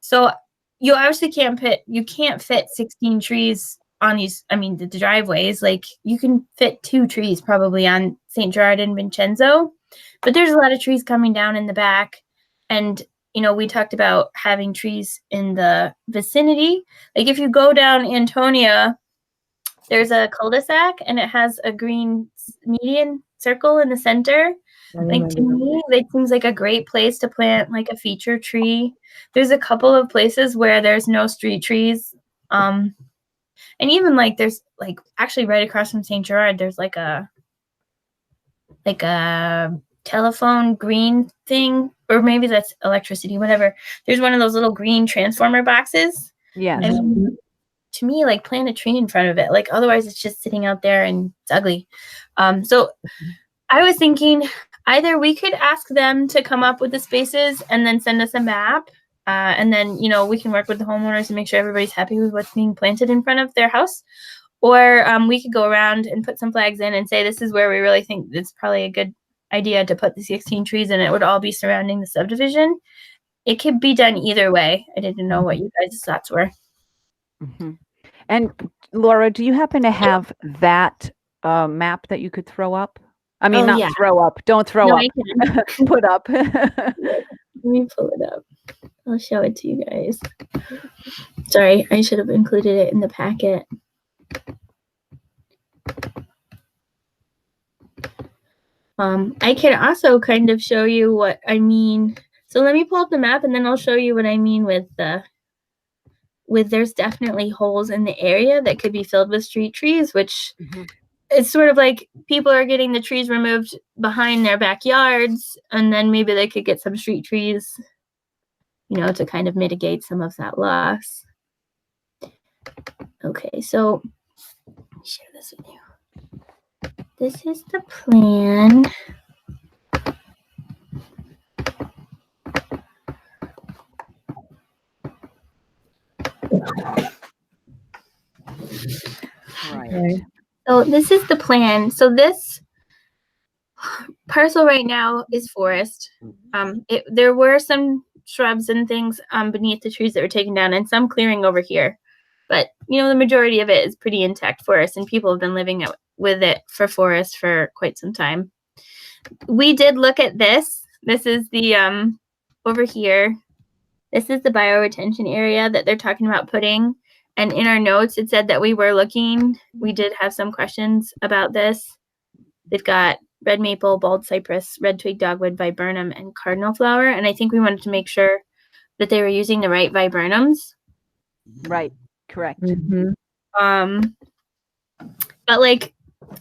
so you obviously can't fit 16 trees on these, I mean, the driveways. Like, you can fit 2 trees probably on St. Gerard and Vincenzo, but there's a lot of trees coming down in the back. And, you know, we talked about having trees in the vicinity. Like, if you go down Antonia, there's a cul-de-sac and it has a green median circle in the center. Like, to me, it seems like a great place to plant like a feature tree. There's a couple of places where there's no street trees. And even like there's like actually right across from St. Gerard, there's like a telephone green thing, or maybe that's electricity, whatever. There's one of those little green transformer boxes. Yes. And to me, like, plant a tree in front of it. Like, otherwise it's just sitting out there and it's ugly. So I was thinking either we could ask them to come up with the spaces and then send us a map. And then, you know, we can work with the homeowners and make sure everybody's happy with what's being planted in front of their house. Or we could go around and put some flags in and say, this is where we really think it's probably a good idea to put the 16 trees, and it would all be surrounding the subdivision. It could be done either way. I didn't know what you guys' thoughts were. Mm-hmm. And Laura, do you happen to have that map that you could throw up? I mean, not yeah. throw up. Don't throw No, up. I can. Put up. Let me pull it up. I'll show it to you guys. Sorry, I should have included it in the packet. I can also kind of show you what I mean. So let me pull up the map and then I'll show you what I mean with there's definitely holes in the area that could be filled with street trees, which it's sort of like people are getting the trees removed behind their backyards, and then maybe they could get some street trees, you know, to kind of mitigate some of that loss. Okay, so let me share this with you. This is the plan. Right. So this is the plan. So this parcel right now is forest. There were some shrubs and things beneath the trees that were taken down, and some clearing over here. But, you know, the majority of it is pretty intact forest, and people have been living with it for forest for quite some time. We did look at this. This is the over here. This is the bioretention area that they're talking about putting. And in our notes, it said that we were looking. We did have some questions about this. They've got red maple, bald cypress, red twig dogwood, viburnum, and cardinal flower. And I think we wanted to make sure that they were using the right viburnums. Right. Correct. But like,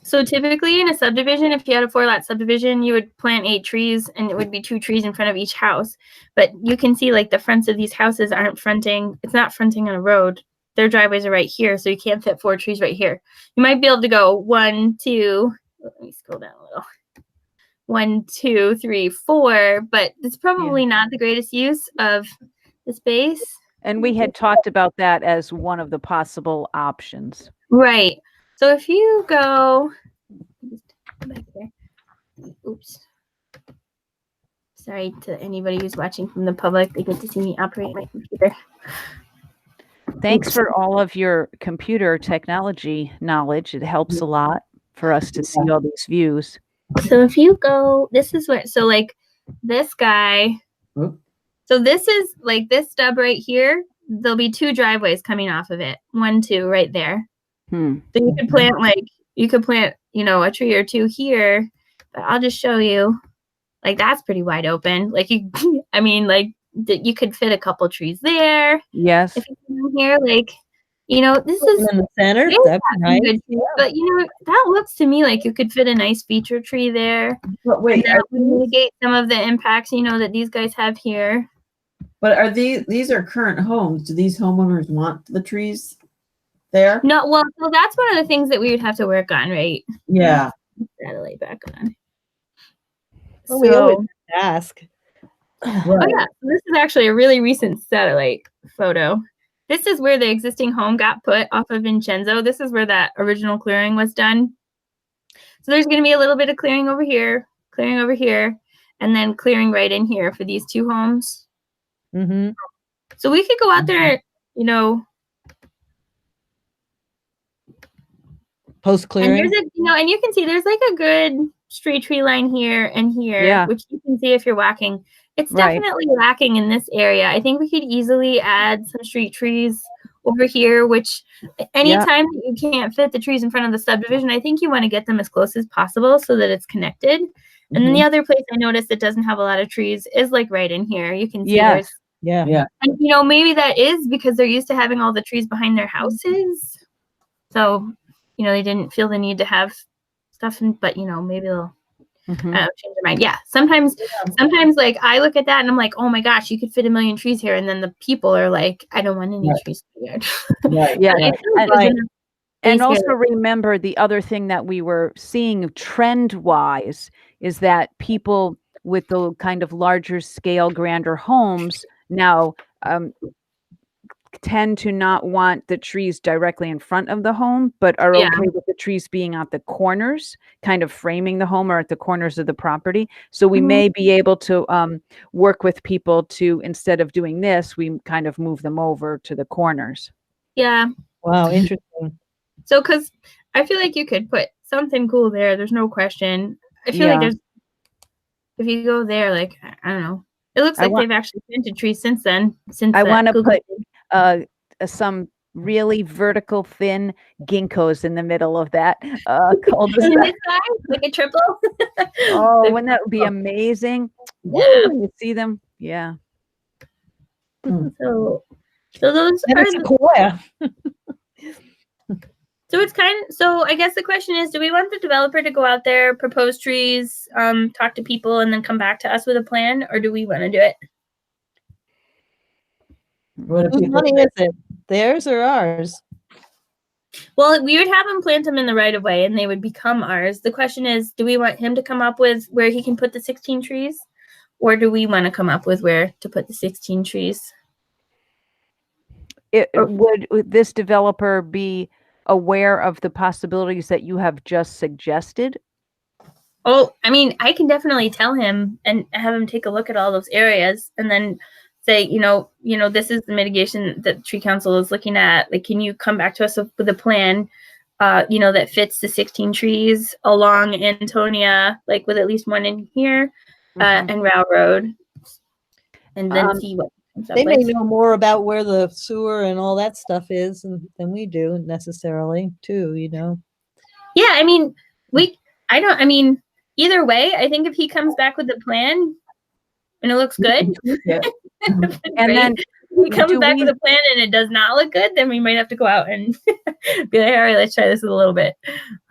so typically in a subdivision, if you had a 4-lot subdivision, you would plant 8 trees and it would be 2 trees in front of each house. But you can see like the fronts of these houses aren't fronting. It's not fronting on a road. Their driveways are right here. So you can't fit 4 trees right here. You might be able to go 1, 2, let me scroll down a little. 1, 2, 3, 4, but it's probably not the greatest use of the space. And we had talked about that as one of the possible options. Right. So if you go back there, oops. Sorry to anybody who's watching from the public. They get to see me operate my computer. Thanks for all of your computer technology knowledge. It helps a lot for us to see all these views. So if you go, this is where, so like this guy, so this is like this stub right here. There'll be 2 driveways coming off of it. 1, 2 right there. So you could plant, you know, a tree or 2 here, but I'll just show you, like, that's pretty wide open. Like I mean, like you could fit a couple trees there. Yes. If you come here, like, You know, this is In the center, It's that'd got be some nice. good trees, but you know, that looks to me like you could fit a nice feature tree there. But And wait, that would mitigate some of the impacts, you know, that these guys have here. but are these are current homes? Do these homeowners want the trees there? No, well, so that's one of the things that we would have to work on, right? Yeah. Satellite back on. Well, we always So, ask. oh Right. yeah, this is actually a really recent satellite photo. This is where the existing home got put off of Vincenzo. This is where that original clearing was done. So there's going to be a little bit of clearing over here, and then clearing right in here for these two homes. Mm-hmm. So we could go out there, you know, Post and clearing. there's a, you know, and you can see there's like a good street tree line here and here, Yeah. which you can see if you're walking. It's Right. definitely lacking in this area. I think we could easily add some street trees over here, which anytime that you can't fit the trees in front of the subdivision, I think you want to get them as close as possible so that it's connected. And then the other place I noticed that doesn't have a lot of trees is like right in here. You can see Yes. there's, Yeah. Yeah. and you know, maybe that is because they're used to having all the trees behind their houses. So, you know, they didn't feel the need to have stuff, but you know, maybe they'll Mhm. change their mind. Yeah. Sometimes like I look at that and I'm like, oh my gosh, you could fit 1 million trees here. And then the people are like, I don't want any Right. trees in the yard. Right. Yeah. But I feel like Right. there's enough And space also here. remember the other thing that we were seeing trend wise is that people with the kind of larger scale, grander homes now tend to not want the trees directly in front of the home, but are Yeah. okay with the trees being at the corners, kind of framing the home or at the corners of the property. So we Mhm. may be able to work with people to, instead of doing this, we kind of move them over to the corners. Yeah. Wow, interesting. So, because I feel like you could put something cool there. There's no question. I feel like Yeah. there's, if you go there, like, I don't know. It looks I like want- they've actually planted trees since then. Since I that want to Google put thing. some really vertical thin ginkgos in the middle of that And cul-de-sac. this side, like a triple. Oh, They're- wouldn't that be amazing? Woo, Yeah. when you see them. Yeah. So those And are it's the, Sequoia. so it's kind of, so I guess the question is, do we want the developer to go out there, propose trees, talk to people, and then come back to us with a plan, or do we want to do it? What do Whose people money think? is it? Theirs or ours? Well, we would have him plant them in the right of way, and they would become ours. The question is, do we want him to come up with where he can put the 16 trees, or do we want to come up with where to put the 16 trees? Would this developer be aware of the possibilities that you have just suggested? Oh, I mean, I can definitely tell him and have him take a look at all those areas, and then say, you know, this is the mitigation that Tree Council is looking at. Like, can you come back to us with a plan, you know, that fits the 16 trees along Antonia, like with at least one in here, Mhm. and Row Road, and then see what he comes up They may with. know more about where the sewer and all that stuff is than we do necessarily, too, you know. Yeah, I mean, I mean, either way, I think if he comes back with a plan and it looks good, Yeah. And great. then If he comes do back we- with a plan and it does not look good, then we might have to go out and be like, all right, let's try this a little bit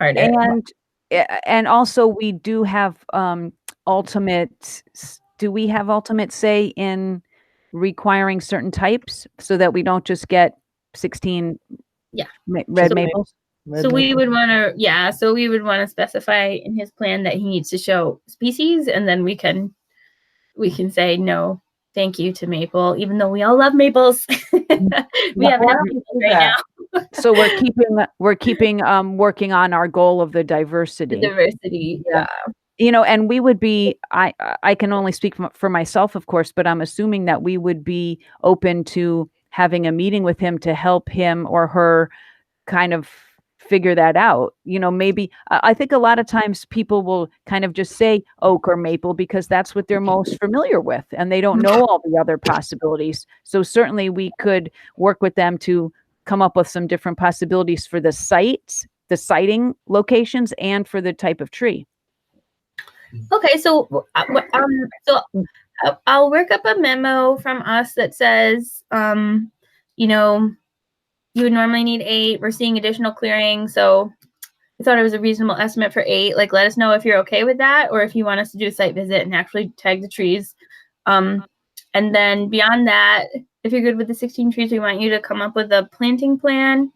harder. And also we do have do we have ultimate say in requiring certain types so that we don't just get 16 Yeah. red So- maples? So we would want to, specify in his plan that he needs to show species, and then we can say no, thank you to maple, even though we all love maples. We have enough maples right now. So we're keeping working on our goal of the diversity. The diversity. Yeah. You know, and we would be, I can only speak for myself, of course, but I'm assuming that we would be open to having a meeting with him to help him or her kind of figure that out. You know, maybe I think a lot of times people will kind of just say oak or maple because that's what they're most familiar with, and they don't know all the other possibilities. So certainly we could work with them to come up with some different possibilities for the sites, the siting locations, and for the type of tree. Okay, so I'll work up a memo from us that says, you know, you would normally need 8. We're seeing additional clearing, so I thought it was a reasonable estimate for 8. Like, let us know if you're okay with that, or if you want us to do a site visit and actually tag the trees. And then beyond that, if you're good with the 16 trees, we want you to come up with a planting plan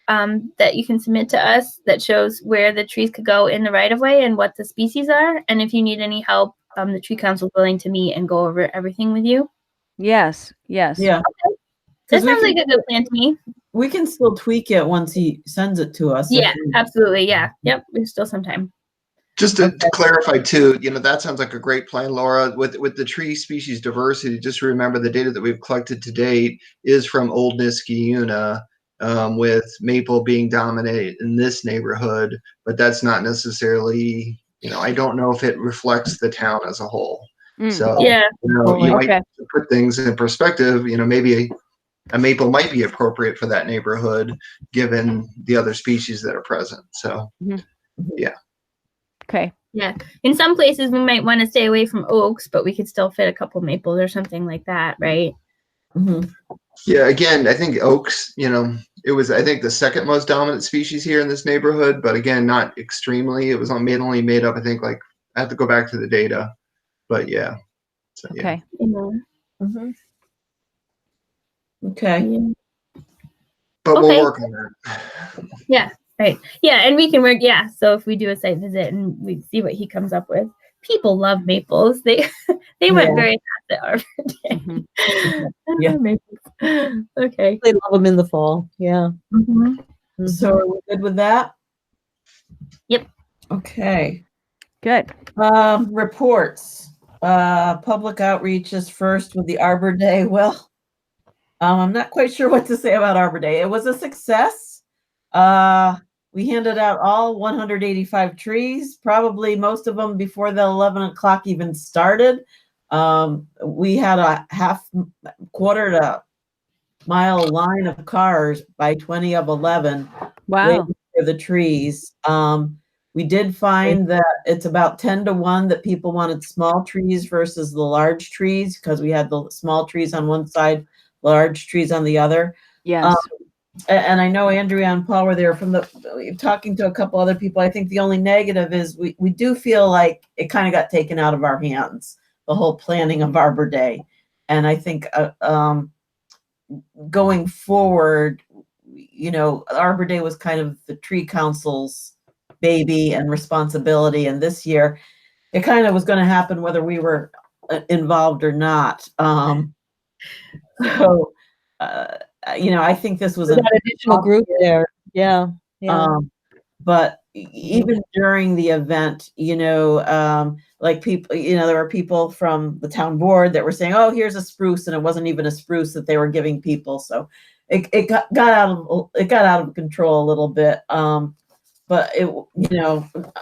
that you can submit to us that shows where the trees could go in the right of way and what the species are. And if you need any help, the tree council is willing to meet and go over everything with you. Yes, yes. Yeah. That 'Cause we sounds can- like a good plan to me. We can still tweak it once he sends it to us. if Yeah, we- absolutely. Yeah. Yep. There's still some time. Just to clarify too, that sounds like a great plan, Laura. With the tree species diversity, just remember the data that we've collected to date is from Old Niskayuna, with maple being dominant in this neighborhood, but that's not necessarily, I don't know if it reflects the town as a whole. Mm. So, Yeah. you might Okay. put things in perspective, maybe a maple might be appropriate for that neighborhood given the other species that are present. So, Okay. Yeah. In some places, we might want to stay away from oaks, but we could still fit a couple maples or something like that, right? Mhm. yeah, again, I think oaks, it was, I think, the second most dominant species here in this neighborhood, but again, not extremely. It was only made up, I think, I have to go back to the data, but yeah. So, yeah. Okay. Mhm. Okay. But Okay. we'll work on that. Right. Yeah. And we can work. Yeah. So if we do a site visit and we see what he comes up with, people love maples. They went Yeah. very fast at Arbor Day. Mhm. Yeah. Maples. Okay. They love them in the fall. Yeah. Mhm. Mhm. So are we good with that? Yep. Okay. Good. Reports. Public outreach is first with the Arbor Day. Well, I'm not quite sure what to say about Arbor Day. It was a success. We handed out all 185 trees, probably most of them before the 11 o'clock even started. We had a quarter to mile line of cars by 20 of 11 Wow. waiting for the trees. We did find that it's about 10 to 1 that people wanted small trees versus the large trees, because we had the small trees on one side, large trees on the other. Yes. And I know Andrea and Paul were there talking to a couple other people. I think the only negative is we do feel like it kind of got taken out of our hands, the whole planning of Arbor Day. And I think going forward, Arbor Day was kind of the tree council's baby and responsibility. And this year, it kind of was going to happen whether we were involved or not. I think this was That additional group there. Yeah. Yeah. But even during the event, like people, there were people from the town board that were saying, "Oh, here's a spruce," and it wasn't even a spruce that they were giving people. So it got out of control a little bit. But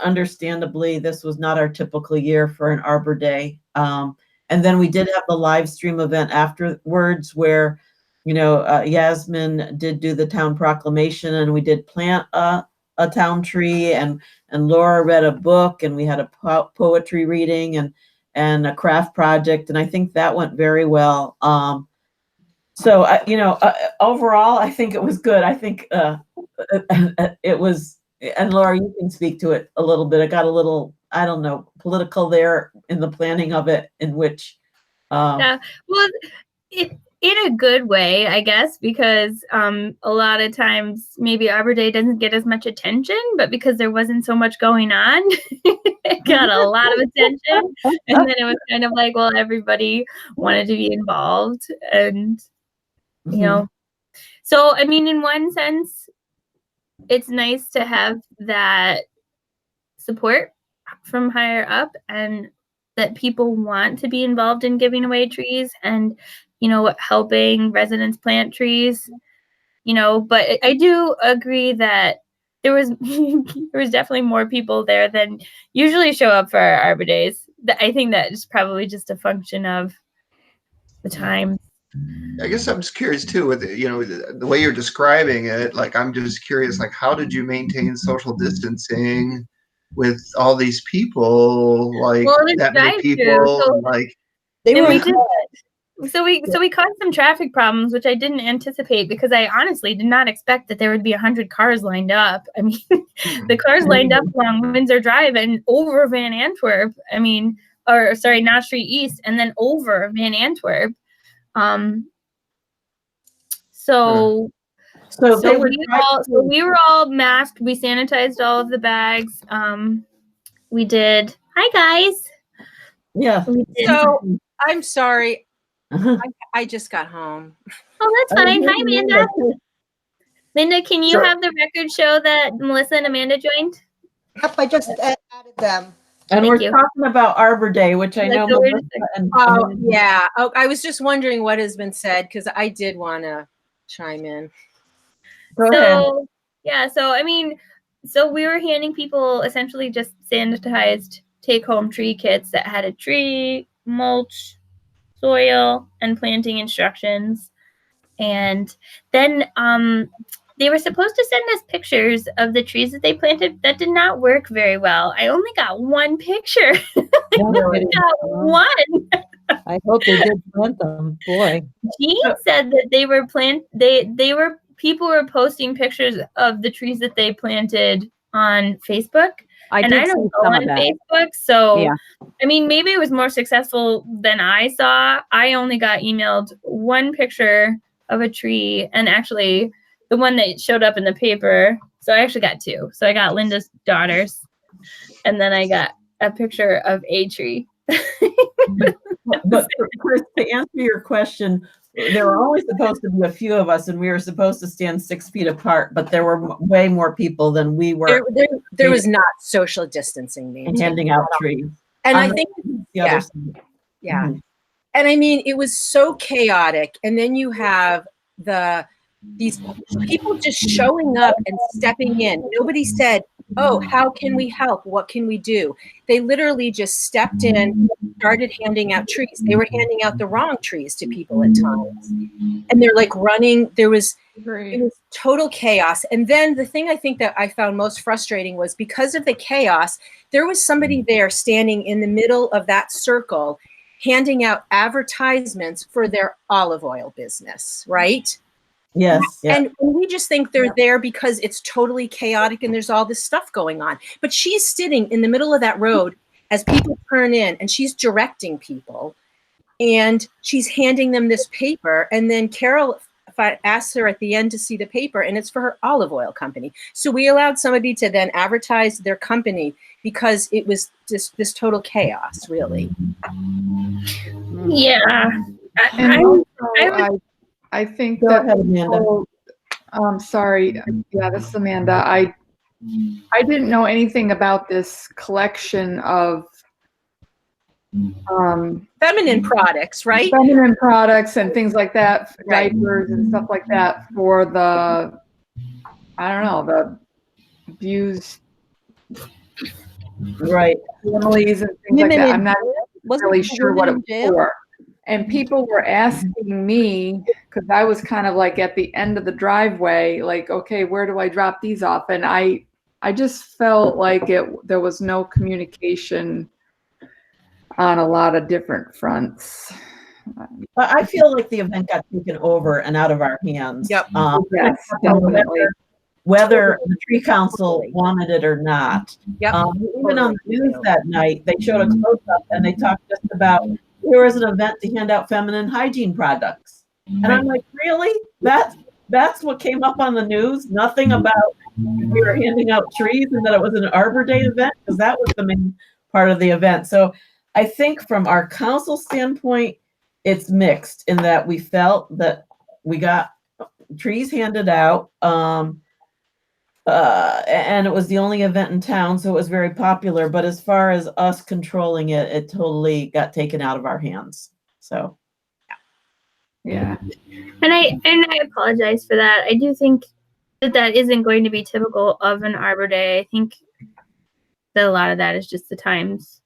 understandably, this was not our typical year for an Arbor Day. And then we did have the live stream event afterwards where, Yasmin did do the town proclamation, and we did plant a town tree, and Laura read a book, and we had a poetry reading and a craft project. And I think that went very well. So, overall, I think it was good. I think it was, and Laura, you can speak to it a little bit. It got a little, I don't know, political there in the planning of it, in which. Yeah. Well, in a good way, I guess, because a lot of times maybe Arbor Day doesn't get as much attention, but because there wasn't so much going on, it got a lot of attention. And then it was kind of like, well, everybody wanted to be involved. And, so, I mean, in one sense, it's nice to have that support from higher up, and that people want to be involved in giving away trees and, helping residents plant trees, but I do agree that there was definitely more people there than usually show up for our Arbor Days. I think that is probably just a function of the time. I guess I'm just curious too, with the way you're describing it. I'm just curious, how did you maintain social distancing with all these people? Well, it's That many drive-through, people, so- and They And were we did so we caused some traffic problems, which I didn't anticipate because I honestly did not expect that there would be 100 cars lined up. I mean, the cars lined up along Windsor Drive and over Van Antwerp. I mean, or sorry, Knott Street East, and then over Van Antwerp. So we were all masked. We sanitized all of the bags. We did. Hi guys. Yeah. We did. So I'm sorry. Uh-huh. I just got home. Oh, that's fine. Hi, Amanda. Linda, can you Sure. have the record show that Melissa and Amanda joined? Yep, I just added them. And Thank we're you. talking about Arbor Day, which I Let's know go wait a Melissa and Oh, Amanda- yeah. Oh, I was just wondering what has been said because I did want to chime in. Go ahead. So yeah, so we were handing people essentially just sanitized take-home tree kits that had a tree, mulch, soil, and planting instructions. And then they were supposed to send us pictures of the trees that they planted. That did not work very well. I only got one picture. I only got one. I hope they did plant them. Boy. Jean said that people were posting pictures of the trees that they planted on Facebook. I And did I see don't go some on of that. Facebook, so Yeah. I mean, maybe it was more successful than I saw. I only got emailed one picture of a tree, and actually the one that showed up in the paper. So I actually got two. So I got Linda's daughters, and then I got a picture of a tree. But Chris, to answer your question, there were only supposed to be a few of us, and we were supposed to stand 6 feet apart. But there were way more people than we were There was not social distancing maintained. handing out trees. And I On think, the yeah. other side. yeah. Mhm. And I mean, it was so chaotic. And then you have these people just showing up and stepping in. Nobody said, "Oh, how can we help? What can we do?" They literally just stepped in, started handing out trees. They were handing out the wrong trees to people at times. And they're like running. It was total chaos. And then the thing I think that I found most frustrating was because of the chaos, there was somebody there standing in the middle of that circle handing out advertisements for their olive oil business, right? Yes. Yeah. And we just think they're there because it's totally chaotic and there's all this stuff going on. But she's sitting in the middle of that road as people turn in, and she's directing people, and she's handing them this paper. And then Carol asks her at the end to see the paper, and it's for her olive oil company. So we allowed somebody to then advertise their company because it was just this total chaos, really. Yeah. And I also, I think Go that ahead, Amanda. people- sorry, yeah, this is Amanda. I didn't know anything about this collection of Feminine products, right? feminine products and things like that, Right. diapers and stuff like that for the, I don't know, the abused Right. families and things like Women that. in I'm not Wasn't really it sure women what it in was jail? for. And people were asking me, because I was kind of like at the end of the driveway, like, okay, where do I drop these off? And I just felt like there was no communication on a lot of different fronts. But I feel like the event got taken over and out of our hands. Yep. Yes, definitely. Whether the tree council wanted it or not. Yep. Even on the news that night, they showed a close-up and they talked just about, here was an event to hand out feminine hygiene products. And I'm like, really? That's what came up on the news? Nothing about we were handing out trees and that it was an Arbor Day event? Because that was the main part of the event. So I think from our council standpoint, it's mixed in that we felt that we got trees handed out. And it was the only event in town, so it was very popular. But as far as us controlling it, it totally got taken out of our hands. So, Yeah. And I apologize for that. I do think that isn't going to be typical of an Arbor Day. I think that a lot of that is just the times.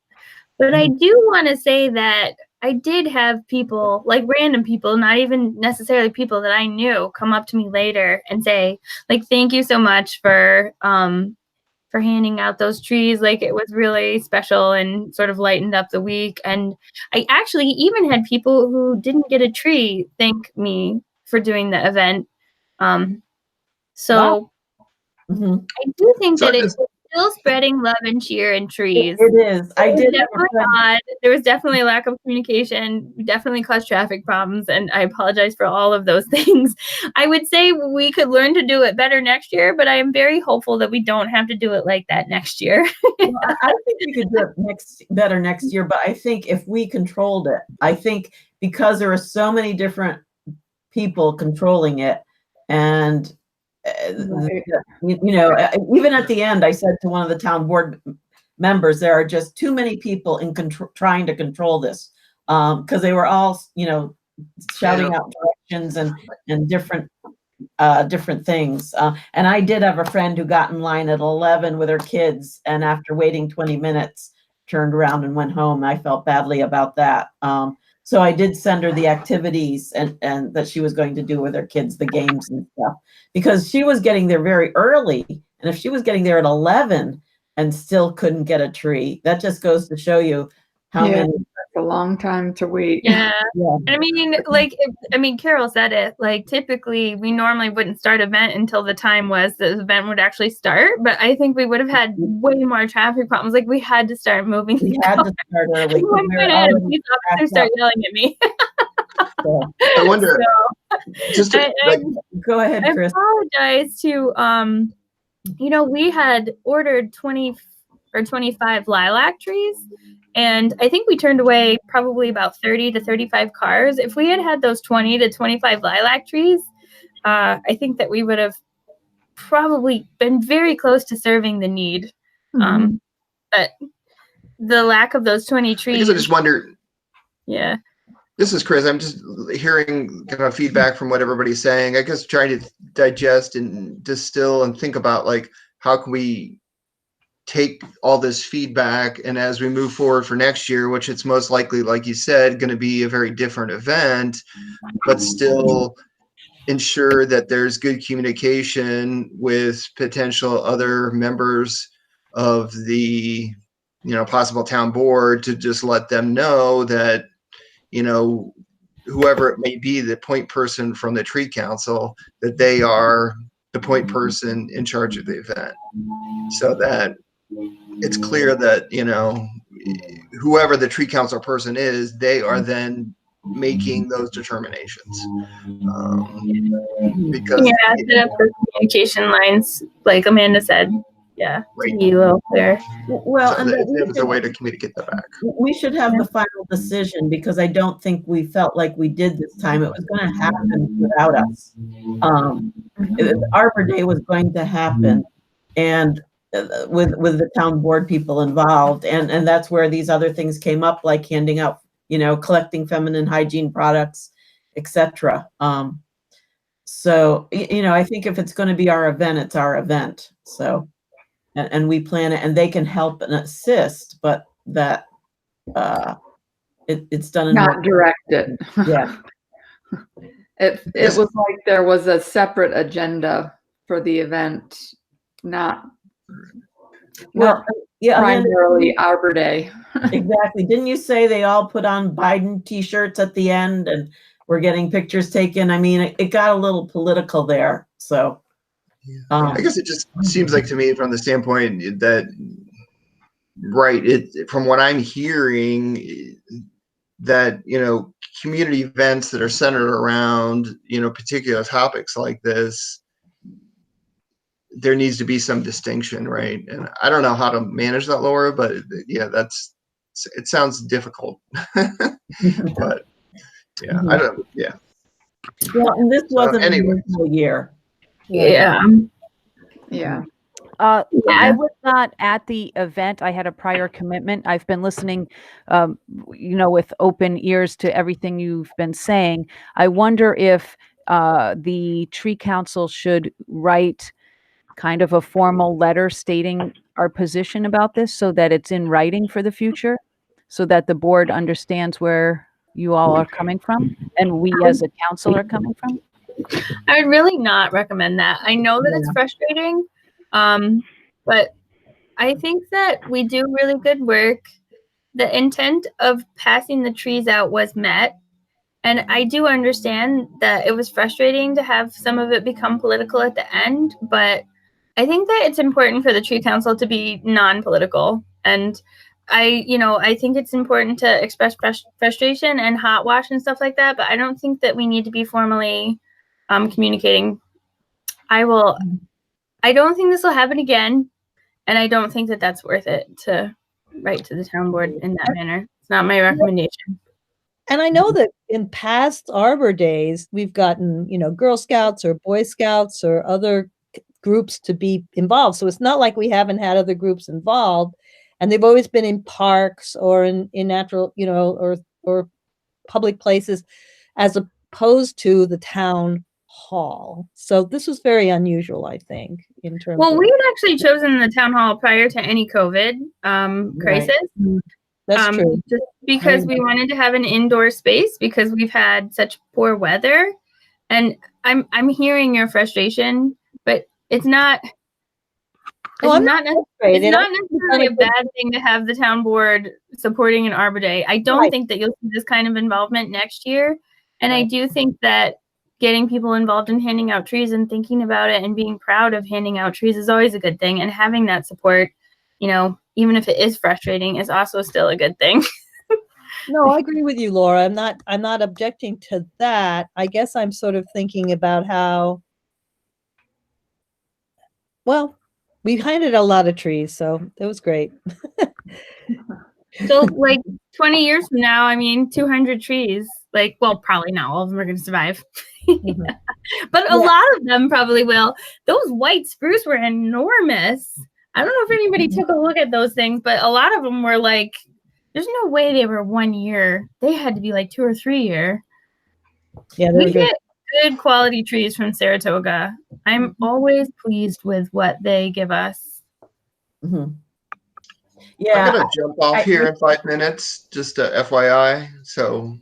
But I do want to say that I did have people, like random people, not even necessarily people that I knew, come up to me later and say, like, thank you so much for for handing out those trees. Like, it was really special and sort of lightened up the week. And I actually even had people who didn't get a tree thank me for doing the event. So Wow. Mhm. I do think So that it's- it's still spreading love and cheer and trees. It is. I did have a Definitely friend. odd. There was definitely a lack of communication, definitely caused traffic problems, and I apologize for all of those things. I would say we could learn to do it better next year, but I am very hopeful that we don't have to do it like that next year. Well, I think we could do it better next year, but I think if we controlled it, I think because there are so many different people controlling it, and Right. even at the end, I said to one of the town board members, there are just too many people in trying to control this, because they were all, shouting out directions and different things. And I did have a friend who got in line at 11 with her kids, and after waiting 20 minutes, turned around and went home. I felt badly about that. So I did send her the activities and that she was going to do with her kids, the games and stuff, because she was getting there very early. And if she was getting there at 11 and still couldn't get a tree, that just goes to show you how Yeah. many. It's a long time to wait. Yeah. Yeah. I mean, Carol said it, like, typically we normally wouldn't start event until the time was the event would actually start, but I think we would have had way more traffic problems. Like, we had to start moving. We had to start early. At 'cause one we were point, I had a already police officer backed start up. yelling at me. So, I wonder, just to, I- go ahead, I Chris. apologize to, we had ordered 20 or 25 lilac trees, and I think we turned away probably about 30 to 35 cars. If we had had those 20 to 25 lilac trees, I think that we would have probably been very close to serving the need. But the lack of those 20 I guess trees, I just wonder, yeah. this is Chris. I'm just hearing kind of feedback from what everybody's saying. I guess trying to digest and distill and think about, like, how can we take all this feedback, and as we move forward for next year, which it's most likely, like you said, going to be a very different event, but still ensure that there's good communication with potential other members of the, possible town board, to just let them know that, whoever it may be, the point person from the tree council, that they are the point person in charge of the event, so that it's clear that, whoever the tree council person is, they are then making those determinations. Because Yeah, set up the communication lines, like Amanda said. Yeah, Right. to be a little clear. Well, so and that we there's a way to communicate that back. have the final decision, because I don't think we felt like we did this time. It was going to happen without us. Arbor Day was going to happen, and with the town board people involved, and that's where these other things came up, like handing out, collecting feminine hygiene products, etc. So I think if it's going to be our event, it's our event. So, and we plan it, and they can help and assist, but that it's done in Not directed. Yeah. It was like there was a separate agenda for the event, not Well, yeah, Amanda, primarily Arbor Day. exactly. Didn't you say they all put on Biden t-shirts at the end and we're getting pictures taken? I mean, it got a little political there. So, I guess it just seems like to me, from the standpoint that, right, from what I'm hearing, that, community events that are centered around, particular topics like this, there needs to be some distinction, right? And I don't know how to manage that, Laura, but yeah, it sounds difficult. But yeah, I don't, yeah. well, and this wasn't an anyway. original year. Yeah. Yeah. I Yeah. was not at the event. I had a prior commitment. I've been listening, with open ears to everything you've been saying. I wonder if the tree council should write kind of a formal letter stating our position about this, so that it's in writing for the future, so that the board understands where you all are coming from and we as a council are coming from. I would really not recommend that. I know that it's frustrating, but I think that we do really good work. The intent of passing the trees out was met. And I do understand that it was frustrating to have some of it become political at the end, but I think that it's important for the tree council to be non-political. And I think it's important to express frustration and hot wash and stuff like that, but I don't think that we need to be formally communicating. I don't think this will happen again, and I don't think that that's worth it to write to the town board in that manner. It's not my recommendation. And I know that in past Arbor days, we've gotten, Girl Scouts or Boy Scouts or other groups to be involved. So it's not like we haven't had other groups involved. And they've always been in parks or in natural, or public places, as opposed to the town hall. So this was very unusual, I think, in terms Well, of. we had actually chosen the town hall prior to any COVID crisis. That's true. Just because we wanted to have an indoor space because we've had such poor weather. And I'm hearing your frustration, but it's not necessarily a bad thing to have the town board supporting an Arbor Day. I don't think that you'll see this kind of involvement next year. And I do think that getting people involved in handing out trees and thinking about it and being proud of handing out trees is always a good thing. And having that support, even if it is frustrating, is also still a good thing. No, I agree with you, Laura. I'm not objecting to that. I guess I'm sort of thinking about how, well, we planted a lot of trees, so it was great. So like 20 years from now, 200 trees, probably not all of them are going to survive, but a lot of them probably will. Those white spruce were enormous. I don't know if anybody took a look at those things, but a lot of them were there's no way they were 1 year. They had to be 2 or 3 year. Yeah, we get good quality trees from Saratoga. I'm always pleased with what they give us. Mm-hmm. Yeah, I'm gonna jump off here in 5 minutes. Just a FYI. So,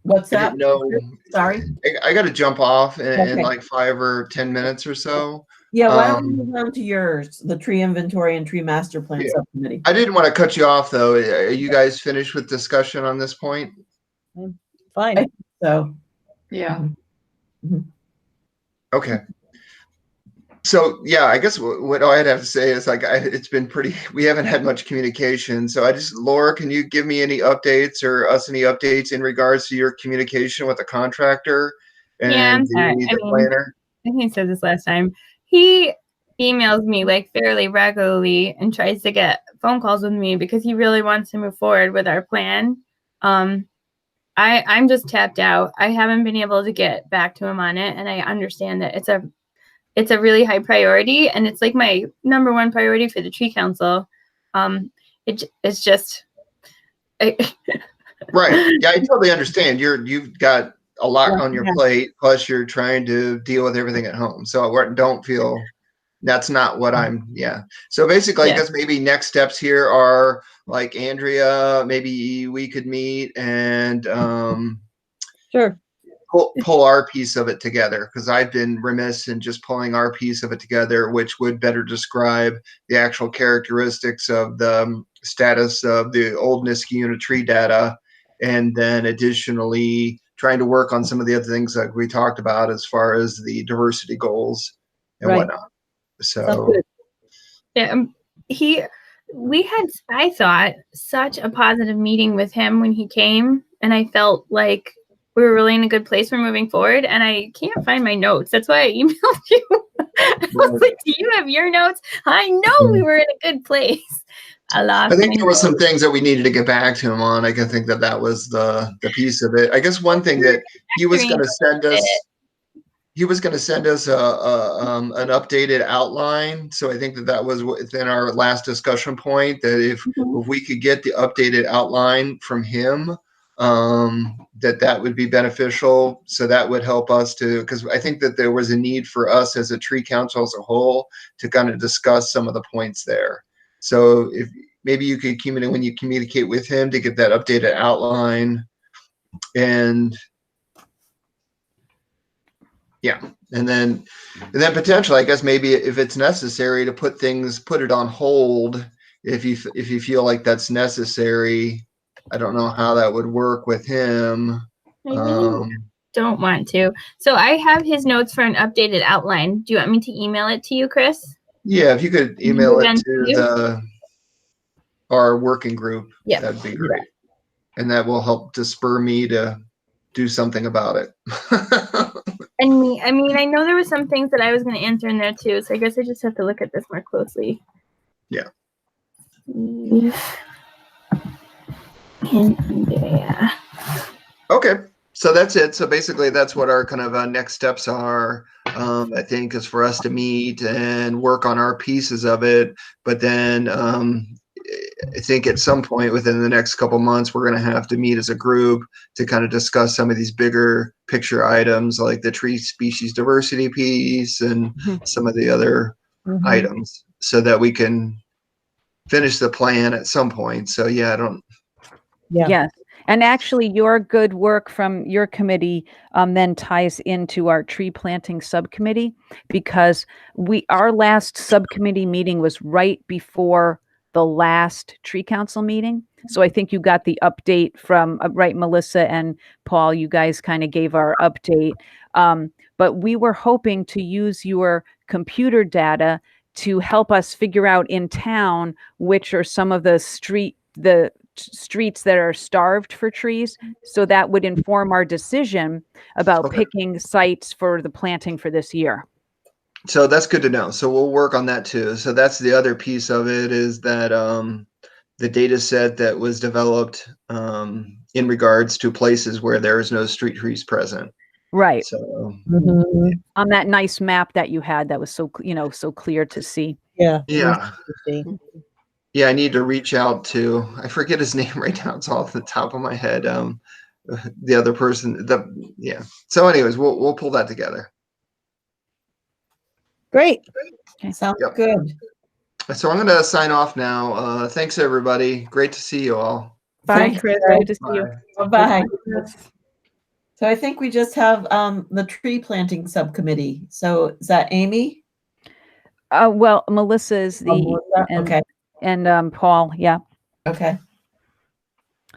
what's that? No, sorry. I got to jump off in 5 or 10 minutes or so. Yeah, why don't we move on to yours, the tree inventory and tree master plan subcommittee? I didn't want to cut you off though. Are you guys finished with discussion on this point? Fine. So, yeah. Mm-hmm. Okay. So yeah, I guess what I'd have to say is it's been we haven't had much communication. So Laura, can you give me any updates or us any updates in regards to your communication with the contractor and the planner? I think I said this last time. He emails me fairly regularly and tries to get phone calls with me because he really wants to move forward with our plan. I'm just tapped out. I haven't been able to get back to him on it, and I understand that it's a really high priority, and it's my number one priority for the tree council. It's just right. Yeah, I totally understand. You've got a lot on your plate, plus you're trying to deal with everything at home. So don't feel that's not what so basically I guess maybe next steps here are Andrea, maybe we could meet and sure, pull our piece of it together, because I've been remiss in just pulling our piece of it together, which would better describe the actual characteristics of the status of the old Niskayuna tree data, and then additionally trying to work on some of the other things like we talked about as far as the diversity goals and whatnot. So yeah, we had, I thought, such a positive meeting with him when he came, and I felt like we were really in a good place for moving forward, and I can't find my notes. That's why I emailed you. I was like, do you have your notes? I know we were in a good place. I think there were some things that we needed to get back to him on. I can think that was the piece of it. I guess one thing that he was going to send us, an updated outline. So I think that was within our last discussion point, that if we could get the updated outline from him, that would be beneficial. So that would help us because I think that there was a need for us as a tree council as a whole to kind of discuss some of the points there. So if maybe you could when you communicate with him to get that updated outline, and Yeah. And then potentially, I guess maybe if it's necessary to put it on hold, if you feel like that's necessary. I don't know how that would work with him. I really don't want to. So I have his notes for an updated outline. Do you want me to email it to you, Chris? Yeah, if you could email it to you? our working group, Yeah. that'd be great. And that will help to spur me to do something about it. And me, I mean, I know there were some things that I was going to answer in there too, so I guess I just have to look at this more closely. Yeah. Yeah. Okay. So that's it. So basically that's what our kind of next steps are, I think, is for us to meet and work on our pieces of it. But then I think at some point within the next couple months, we're going to have to meet as a group to kind of discuss some of these bigger picture items like the tree species diversity piece and some of the other items so that we can finish the plan at some point. So yeah, Yes. And actually, your good work from your committee then ties into our tree planting subcommittee, because our last subcommittee meeting was right before the last tree council meeting. So I think you got the update from, right, Melissa and Paul, you guys kind of gave our update. But we were hoping to use your computer data to help us figure out in town which are some of the streets that are starved for trees. So that would inform our decision about picking sites for the planting for this year. So that's good to know. So we'll work on that too. So that's the other piece of it, is that the data set that was developed in regards to places where there is no street trees present. Right. So on that nice map that you had, that was so, so clear to see. Yeah. Yeah, I need to reach out to, I forget his name right now. It's off the top of my head. The other person, So anyways, we'll pull that together. Great. Okay. Sounds good. So I'm going to sign off now. Thanks everybody. Great to see you all. Bye, Thanks, Chris. Chris. Good to see you. Bye-bye. So I think we just have the tree planting subcommittee. So is that Amy? Well, Melissa is Melissa? Okay. And Paul, yeah. Okay.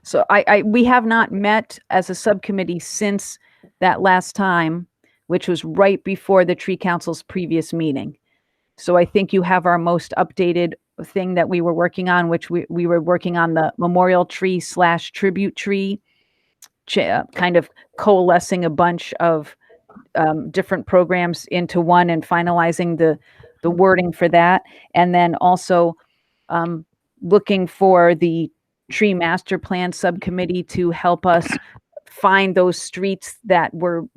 So we have not met as a subcommittee since that last time, which was right before the tree council's previous meeting. So I think you have our most updated thing that we were working on, which we were working on the memorial tree / tribute tree, kind of coalescing a bunch of different programs into one and finalizing the wording for that. And then also looking for the tree master plan subcommittee to help us find those streets that were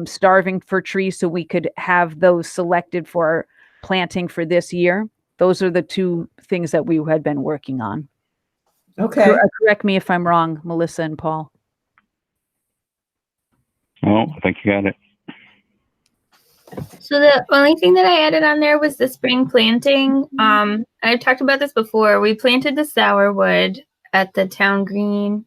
starving for trees, so we could have those selected for planting for this year. Those are the two things that we had been working on. Okay. Correct me if I'm wrong, Melissa and Paul. Oh, I think you got it. So the only thing that I added on there was the spring planting. I've talked about this before. We planted the sourwood at the town green.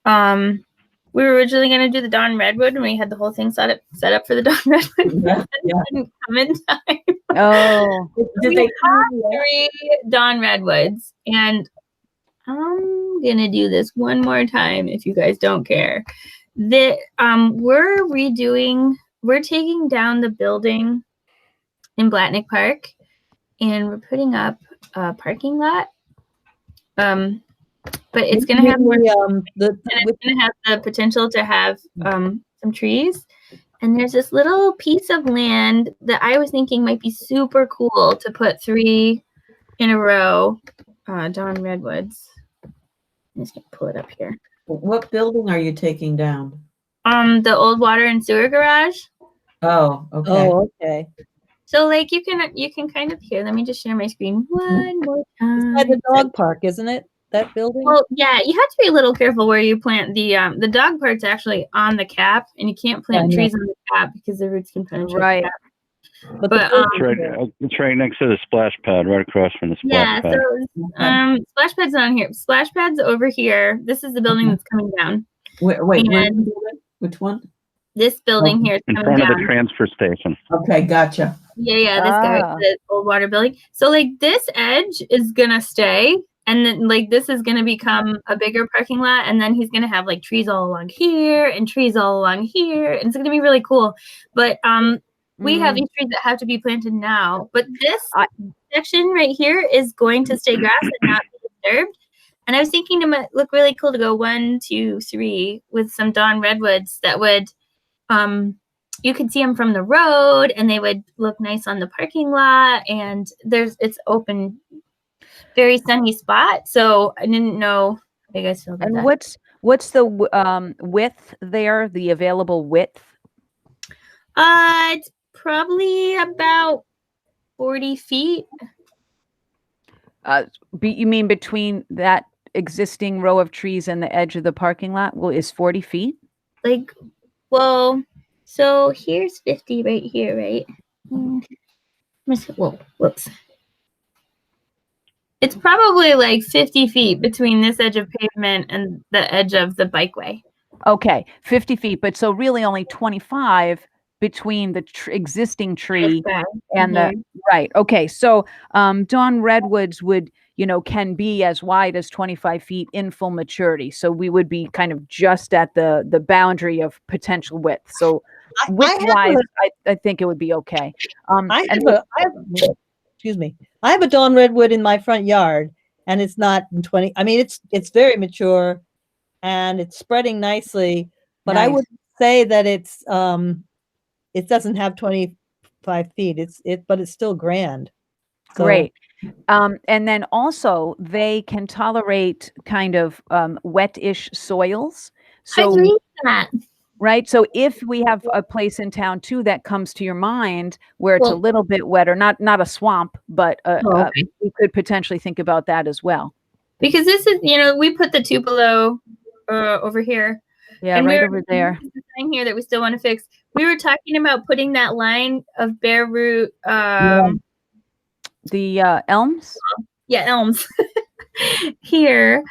We were originally going to do the Dawn Redwood, and we had the whole thing set up for the Dawn Redwood. Yeah. It didn't come in time. Oh, Did they have 3 Dawn Redwoods, and I'm gonna do this one more time if you guys don't care. We're taking down the building in Blatnick Park, and we're putting up a parking lot. But it's gonna have more, it's gonna have the potential to have some trees. And there's this little piece of land that I was thinking might be super cool to put 3 in a row. Dawn Redwoods. I'm just gonna pull it up here. What building are you taking down? The old water and sewer garage. Oh, okay. Oh, okay. So like you can kind of hear. Let me just share my screen one more time. By the dog park, isn't it? That building? Well, yeah, you have to be a little careful where you plant the dog part's actually on the cap, and you can't plant trees on the cap because the roots can penetrate. Right. The cap. But It's right next to the splash pad, right across from the splash pad. So splash pad's on here. Splash pad's over here. This is the building that's coming down. Wait, And- which one? this building here is In coming front of down. the transfer station. Okay, gotcha. Yeah, this guy, Ah. the old water building. So like this edge is gonna stay, and then like this is gonna become a bigger parking lot, and then he's gonna have like trees all along here and trees all along here, and it's gonna be really cool. But we have these trees that have to be planted now, but this section right here is going to stay grass and not be disturbed. And I was thinking it might look really cool to go 1, 2, 3 with some dawn redwoods that would you could see them from the road and they would look nice on the parking lot, and it's open, very sunny spot. So I didn't know how you guys feel about And that. what's the width there, the available width? It's probably about 40 feet. You mean between that existing row of trees and the edge of the parking lot? Well, is 40 feet? Like, well, so here's 50 right here, right? Whoa, whoops. It's probably like 50 feet between this edge of pavement and the edge of the bikeway. Okay, 50 feet, but so really only 25 between the existing tree and the, right. Okay, so dawn redwoods would, can be as wide as 25 feet in full maturity. So we would be kind of just at the boundary of potential width. So width-wise, I think it would be okay. Excuse me. I have a dawn redwood in my front yard, and it's not in 20. I mean, it's very mature, and it's spreading nicely. But I Nice. would say that it doesn't have 25 feet. But it's still grand. So- Great. And then also they can tolerate kind of wet-ish soils. I So agree with that. right. So if we have a place in town too that comes to your mind where it's a Well- little bit wetter, not a swamp, but okay. we could potentially think about that as well. Because this is, we put the Tupelo over here. Yeah, And right we're- over there. This thing here that we still want to fix. We were talking about putting that line of bare root, The elms. elms here,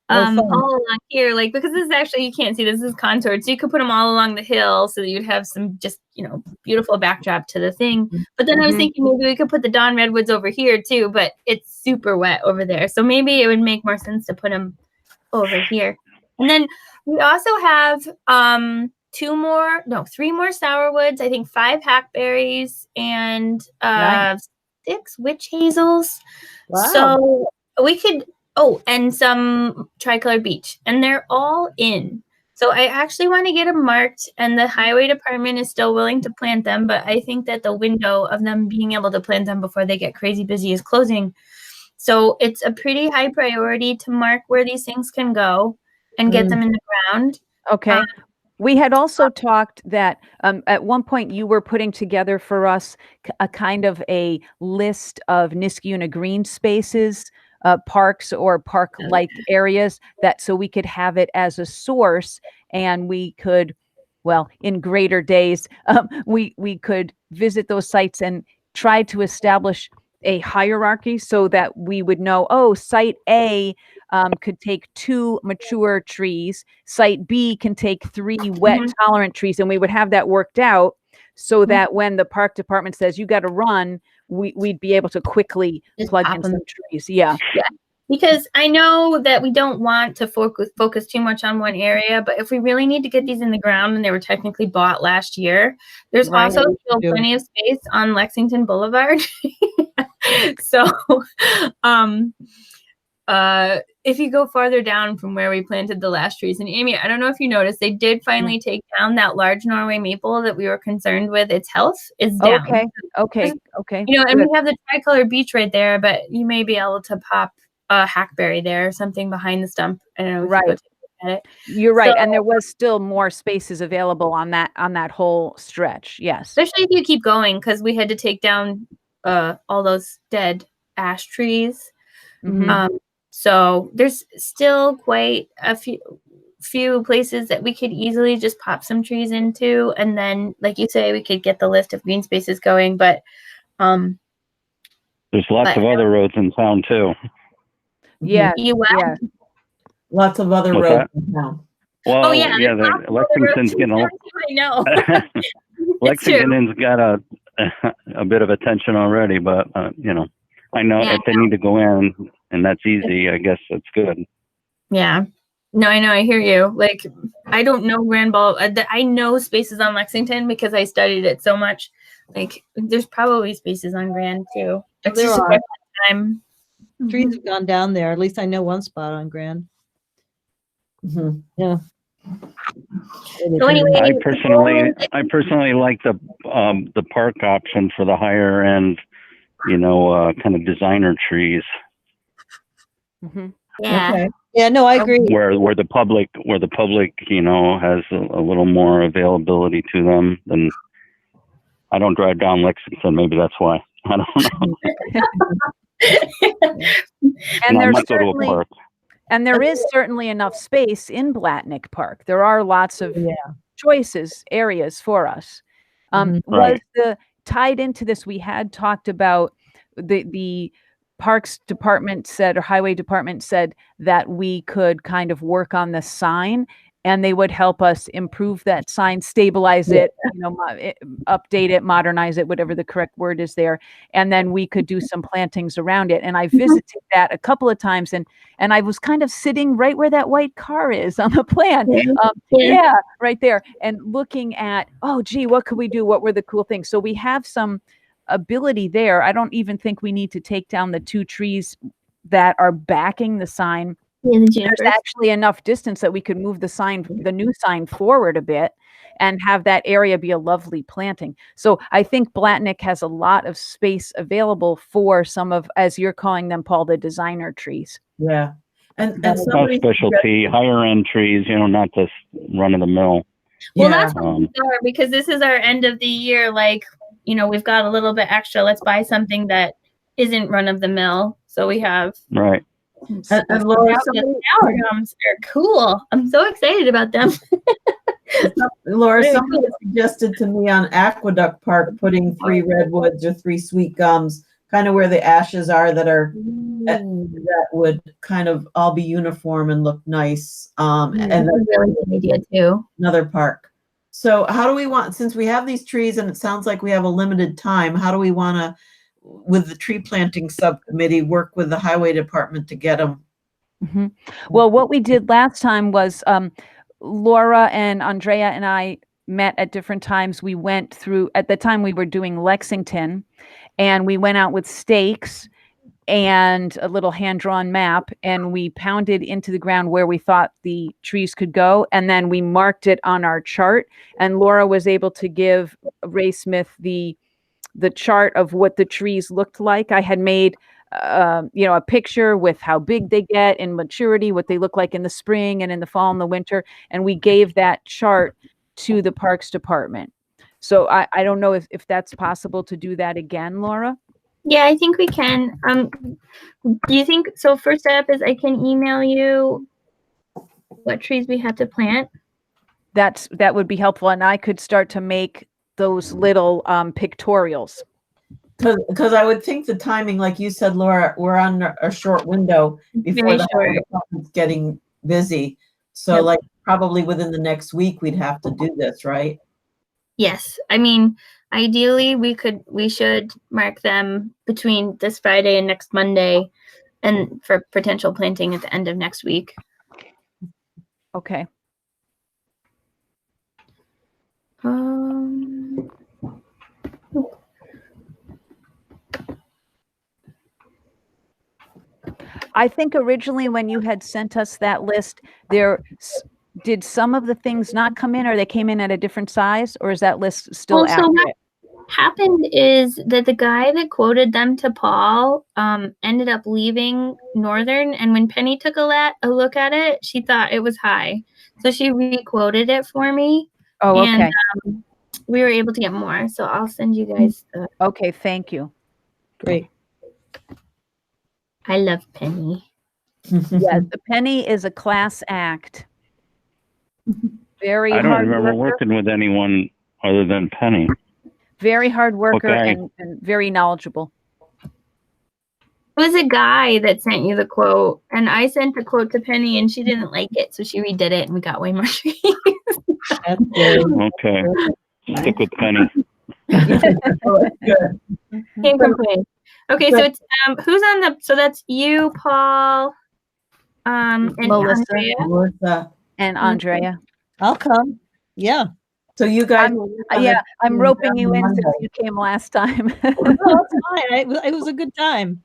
fun. all along here, like, because this is actually, you can't see, this is contoured, so you could put them all along the hill so that you'd have some just, beautiful backdrop to the thing. But then I was thinking maybe we could put the dawn redwoods over here too, but it's super wet over there. So maybe it would make more sense to put them over here. And then we also have 3 more sourwoods, I think 5 hackberries, and Nice. 6 witch hazels. Wow. So we could, and some tricolor beech, and they're all in. So I actually want to get them marked, and the highway department is still willing to plant them, but I think that the window of them being able to plant them before they get crazy busy is closing. So it's a pretty high priority to mark where these things can go and get them in the ground. Okay. We had also talked that at one point you were putting together for us a kind of a list of Niskayuna green spaces, parks or park-like areas, that so we could have it as a source, and we could, well, in greater days, we could visit those sites and try to establish a hierarchy so that we would know, site A could take 2 mature trees, site B can take 3 wet tolerant trees, and we would have that worked out so that when the park department says you got to run, we'd be able to quickly Just plug pop in them. some trees. Yeah. Because I know that we don't want to focus too much on one area, but if we really need to get these in the ground, and they were technically bought last year, there's Right. also still plenty of space on Lexington Boulevard. So, if you go farther down from where we planted the last trees, and Amy, I don't know if you noticed, they did finally take down that large Norway maple that we were concerned with its health is down. Okay. And Good. we have the tricolor beech right there, but you may be able to pop a hackberry there or something behind the stump. I don't know. If you Right. go take a look at it. You're right. So- And there was still more spaces available on that whole stretch. Yes. Especially if you keep going, because we had to take down all those dead ash trees. Mhm. So there's still quite a few places that we could easily just pop some trees into, and then, like you say, we could get the list of green spaces going. But There's lots But- of other roads in town too. Yeah. you Yeah. Lots of other What's roads in town. Well, Oh yeah, yeah, there's the, lots of other Lexington's getting roads. I know. It's true. Lexington's got a bit of attention already, but you know, I know Yeah, if they need to go in and that's easy, I guess that's good. Yeah. No, I know. I hear you. Like, I don't know Grand Ball. I know spaces on Lexington because I studied it so much. Like, there's probably spaces on Grand too. It's There just a are. question of time. Trees have gone down there. At least I know one spot on Grand. Mhm. Yeah. So anyway, I personally like the park option for the higher end, you know, kind of designer trees Mhm. yeah. Okay. Yeah, no, I agree. where the public, you know, has a little more availability to them than. I don't drive down Lexington. Maybe that's why. I don't know. And I there's might go to a certainly, park. and there is certainly enough space in Blatnick Park. There are lots of Yeah. choices, areas for us. Mhm. Right. Tied into this, we had talked about the Parks Department said, or Highway Department said that we could kind of work on the sign and they would help us improve that sign, stabilize it, you know, update it, modernize it, whatever the correct word is there. And then we could do some plantings around it. And I visited that a couple of times and I was kind of sitting right where that white car is on the plan. Yeah, right there. And looking at, oh, gee, what could we do? What were the cool things? So we have some ability there. I don't even think we need to take down the 2 trees that are backing the sign. Yeah, the There's junipers. actually enough distance that we could move the new sign forward a bit and have that area be a lovely planting. So I think Blatnick has a lot of space available for some of, as you're calling them, Paul, the designer trees. Yeah. And Well, somebody specialty, higher end trees, you know, not just run of the mill. Well, yeah. that's what we are, because this is our end of the year. Like, you know, we've got a little bit extra. Let's buy something that isn't run of the mill. So we have. Right. And Laura, The flower gums are cool. I'm so excited about them. Laura, Very somebody suggested to me on Aqueduct Park putting 3 redwoods or 3 sweet gums, kind of where the ashes are that would kind of all be uniform and look nice. And That's a really good idea too. another park. So how do we want, since we have these trees and it sounds like we have a limited time, how do we want to, with the tree planting subcommittee, work with the highway department to get them? Mm-hmm. Well, what we did last time was Laura and Andrea and I met at different times. We went through, at the time we were doing Lexington, and we went out with stakes and a little hand-drawn map, and we pounded into the ground where we thought the trees could go, and then we marked it on our chart, and Laura was able to give Ray Smith the chart of what the trees looked like. I had made you know, a picture with how big they get in maturity, what they look like in the spring and in the fall and the winter, and we gave that chart to the Parks Department. So I don't know if that's possible to do that again, Laura. Yeah, I think we can. Do you think so? First step is I can email you what trees we have to plant. That would be helpful, and I could start to make those little pictorials. Because I would think the timing, like you said, Laura, we're on a short window before Very the short. highway department's getting busy. So Yep. like probably within the next week, we'd have to do this, right? Yes, I mean, ideally we should mark them between this Friday and next Monday, and for potential planting at the end of next week. Okay. I think originally when you had sent us that list, did some of the things not come in, or they came in at a different size, or is that list still Well, so what accurate? happened is that the guy that quoted them to Paul ended up leaving Northern, and when Penny took a look at it, she thought it was high, so she re-quoted it for me. Oh, okay. And we were able to get more, so I'll send you guys the. Okay, thank you. Great. I love Penny. Yeah, the Penny is a class act. Very I don't hard remember worker, working with anyone other than Penny. very hard worker, Okay. and very knowledgeable. was a guy that sent you the quote, and I sent the quote to Penny, and she didn't like it, so she redid it, and we got way more trees. That's good. Okay, stick with Penny. Good. Can't complain. Okay, so it's who's on the? So that's you, Paul, and Melissa. Andrea. Melissa. And Andrea. I'll come. Yeah. So you guys. will work on Yeah, the I'm roping you in Monday. since you came last time. No, it's fine. It was a good time.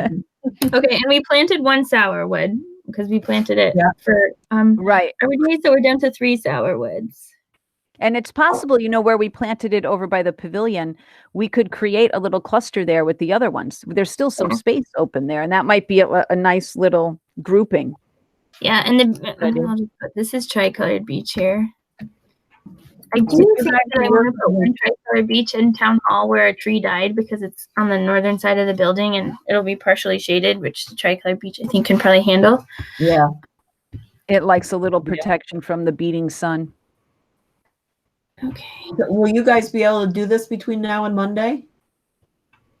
Okay, and we planted 1 sourwood because we planted it Yeah. for Right. every day, so we're down to 3 sourwoods. And it's possible, where we planted it over by the pavilion, we could create a little cluster there with the other ones. There's still some space open there, and that might be a nice little grouping. Yeah, and this is Tricolored Beach here. I do think that I want to put one Tricolored Beach in Town Hall where a tree died because it's on the northern side of the building and it'll be partially shaded, which the Tricolored Beach I think can probably handle. Yeah. It likes a little protection from the beating sun. Okay. Will you guys be able to do this between now and Monday?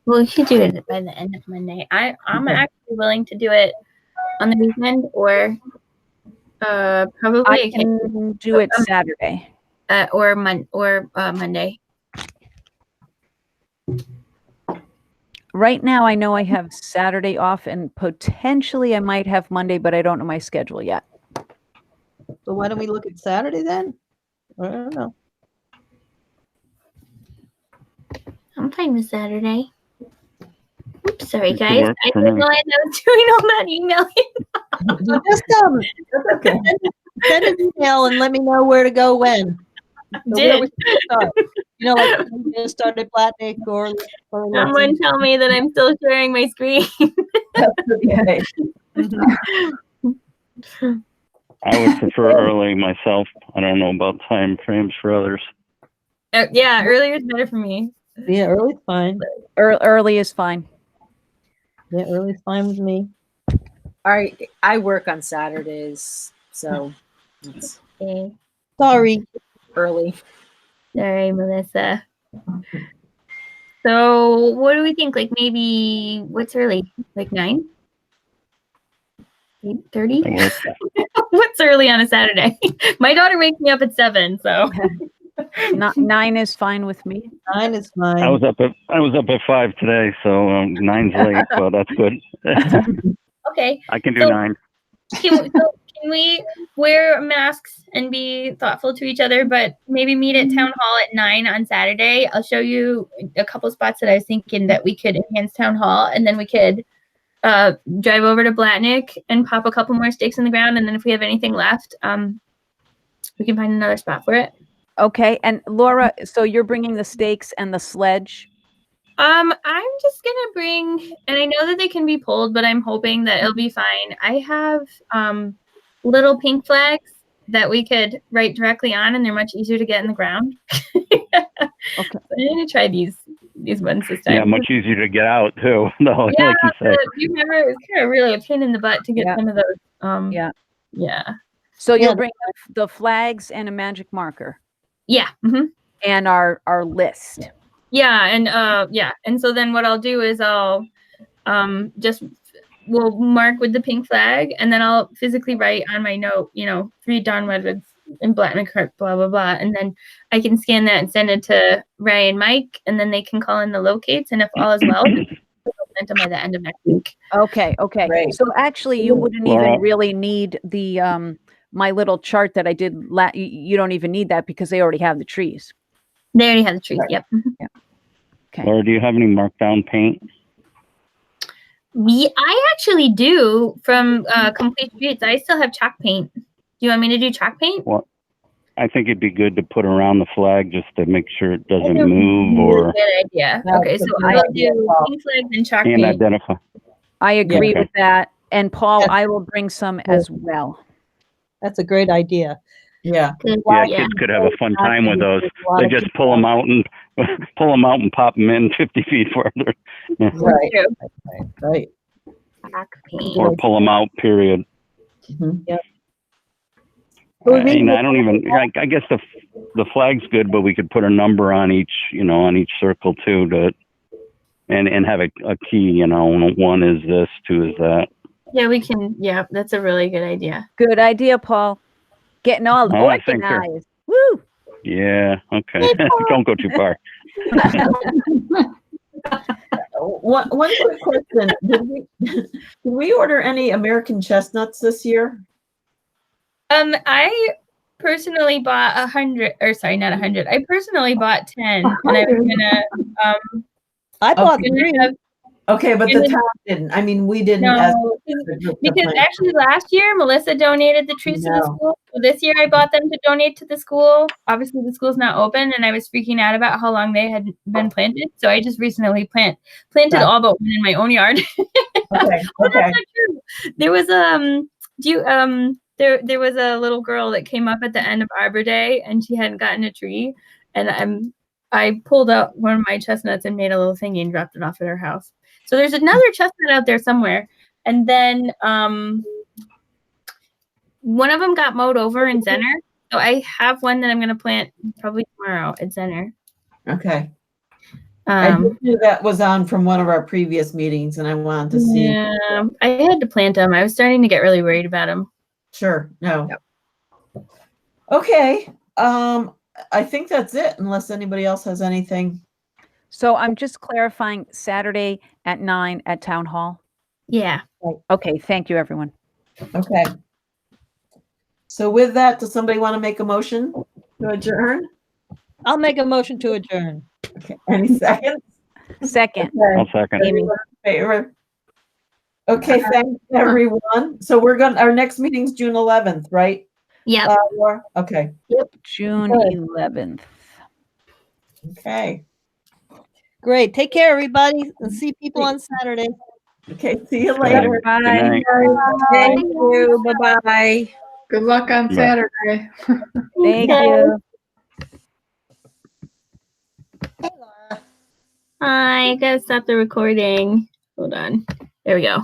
Well, we should do it by the end of Monday. I'm Okay. actually willing to do it on the weekend or probably I can do it Saturday. or Monday. Right now, I know I have Saturday off and potentially I might have Monday, but I don't know my schedule yet. So why don't we look at Saturday then? I don't know. I'm fine with Saturday. Oops, sorry It could guys. work I for didn't me. realize I was doing all that emailing. Just Okay. send an email and let me know where to go when. So where we should start. Like we just started Platnik or Someone tell me that I'm still sharing my screen. That's okay. I would prefer early myself. I don't know about time frames for others. Yeah, earlier is better for me. Yeah, early's fine. Early is fine. Yeah, early's fine with me. I work on Saturdays, so it's Okay. Sorry. early. Sorry, Melissa. So what do we think? Like maybe what's early? Like 9? 8:30? What's early on a Saturday? My daughter wakes me up at 7, so 9 is fine with me. 9 is fine. I was up at 5 today, so 9's late, but that's good. okay. I can do So- 9. Can we wear masks and be thoughtful to each other, but maybe meet at Town Hall at 9 on Saturday? I'll show you a couple spots that I was thinking that we could enhance Town Hall, and then we could drive over to Blatnick and pop a couple more stakes in the ground, and then if we have anything left, we can find another spot for it. Okay. And Laura, so you're bringing the stakes and the sledge? I'm just gonna bring, and I know that they can be pulled, but I'm hoping that it'll be fine. I have little pink flags that we could write directly on, and they're much easier to get in the ground. Okay. So I'm gonna try these ones this time. Yeah, much easier to get out too. No, Yeah, like you say. you remember it was kind of really a pain in the butt to get Yeah. some of those. Yeah. Yeah. So Yeah, you'll bring the flags and a magic marker Yeah. hmm and our list. Yeah, and so then what I'll do is I'll we'll mark with the pink flag, and then I'll physically write on my note, 3 Dawn Redwoods in Blatnick Park, blah blah blah, and then I can scan that and send it to Ray and Mike, and then they can call in the locates, and if all is well, we'll send them by the end of next week. Okay. Great. So actually, you wouldn't Laura. even really need the my little chart that I did. You don't even need that because they already have the trees. They already have the trees. Right. Yep. Okay. Laura, do you have any markdown paint? I actually do from Complete Streets. I still have chalk paint. Do you want me to do chalk paint? I think it'd be good to put around the flag just to make sure it doesn't That's a move Really good idea. That's Okay, a so good I'll idea, do Paul. pink flags and chalk and paint. identify. I agree Okay. with that. And Paul, Yes. I will bring some as well. That's a great idea. Yeah. Yeah, kids could have a fun time with those. They just pull them out and pop them in 50 feet further, Right. True. Right. Chalk paint. or pull them out. Period. Mhm. I don't even. I guess the flag's good, but we could put a number on each, on each circle too. and have a key, you know, one is this, two is that. Yeah, we can. Yeah, that's a really good idea. Good idea, Paul. Getting all Oh, I think they're- organized. Woo! Yeah, okay. Don't go too far. One quick question. Did we order any American chestnuts this year? I personally bought 100, or sorry, not 100. I personally bought 10, and I was gonna I bought Okay. three. Okay, but the And then- town didn't. I mean, we didn't. as No, the group because plan. actually last year Melissa donated the trees to the No. school. So this year I bought them to donate to the school. Obviously the school's not open, and I was freaking out about how long they had been planted. So I just recently planted Yeah. all but one in my own yard. Okay, Oh, okay. that's not true. There was there was a little girl that came up at the end of Arbor Day, and she hadn't gotten a tree, and I pulled out one of my chestnuts and made a little thingy and dropped it off at her house. So there's another chestnut out there somewhere, and then one of them got mowed over in Zenner. So I have one that I'm gonna plant probably tomorrow at Zenner. Okay. I just knew that was on from one of our previous meetings, and I wanted to see. Yeah, I had to plant them. I was starting to get really worried about them. Sure. No. Okay. I think that's it, unless anybody else has anything. So I'm just clarifying Saturday at 9 at Town Hall. Yeah. Okay, thank you, everyone. Okay. So with that, does somebody want to make a motion to adjourn? I'll make a motion to adjourn. Okay. Any seconds? Second, Okay. I'll second. Amy. Everyone in favor? Okay, thanks everyone. So our next meeting's June 11th, right? Yeah. Laura? Okay, June Good. 11th. okay. Great. Take care, everybody, and see people on Saturday. Okay, see you later. Good Bye. night. Thank you. Bye-bye. Good luck on Bye. Saturday. Thank Okay. you. Hey, Laura. Hi, I gotta stop the recording. Hold on. There we go.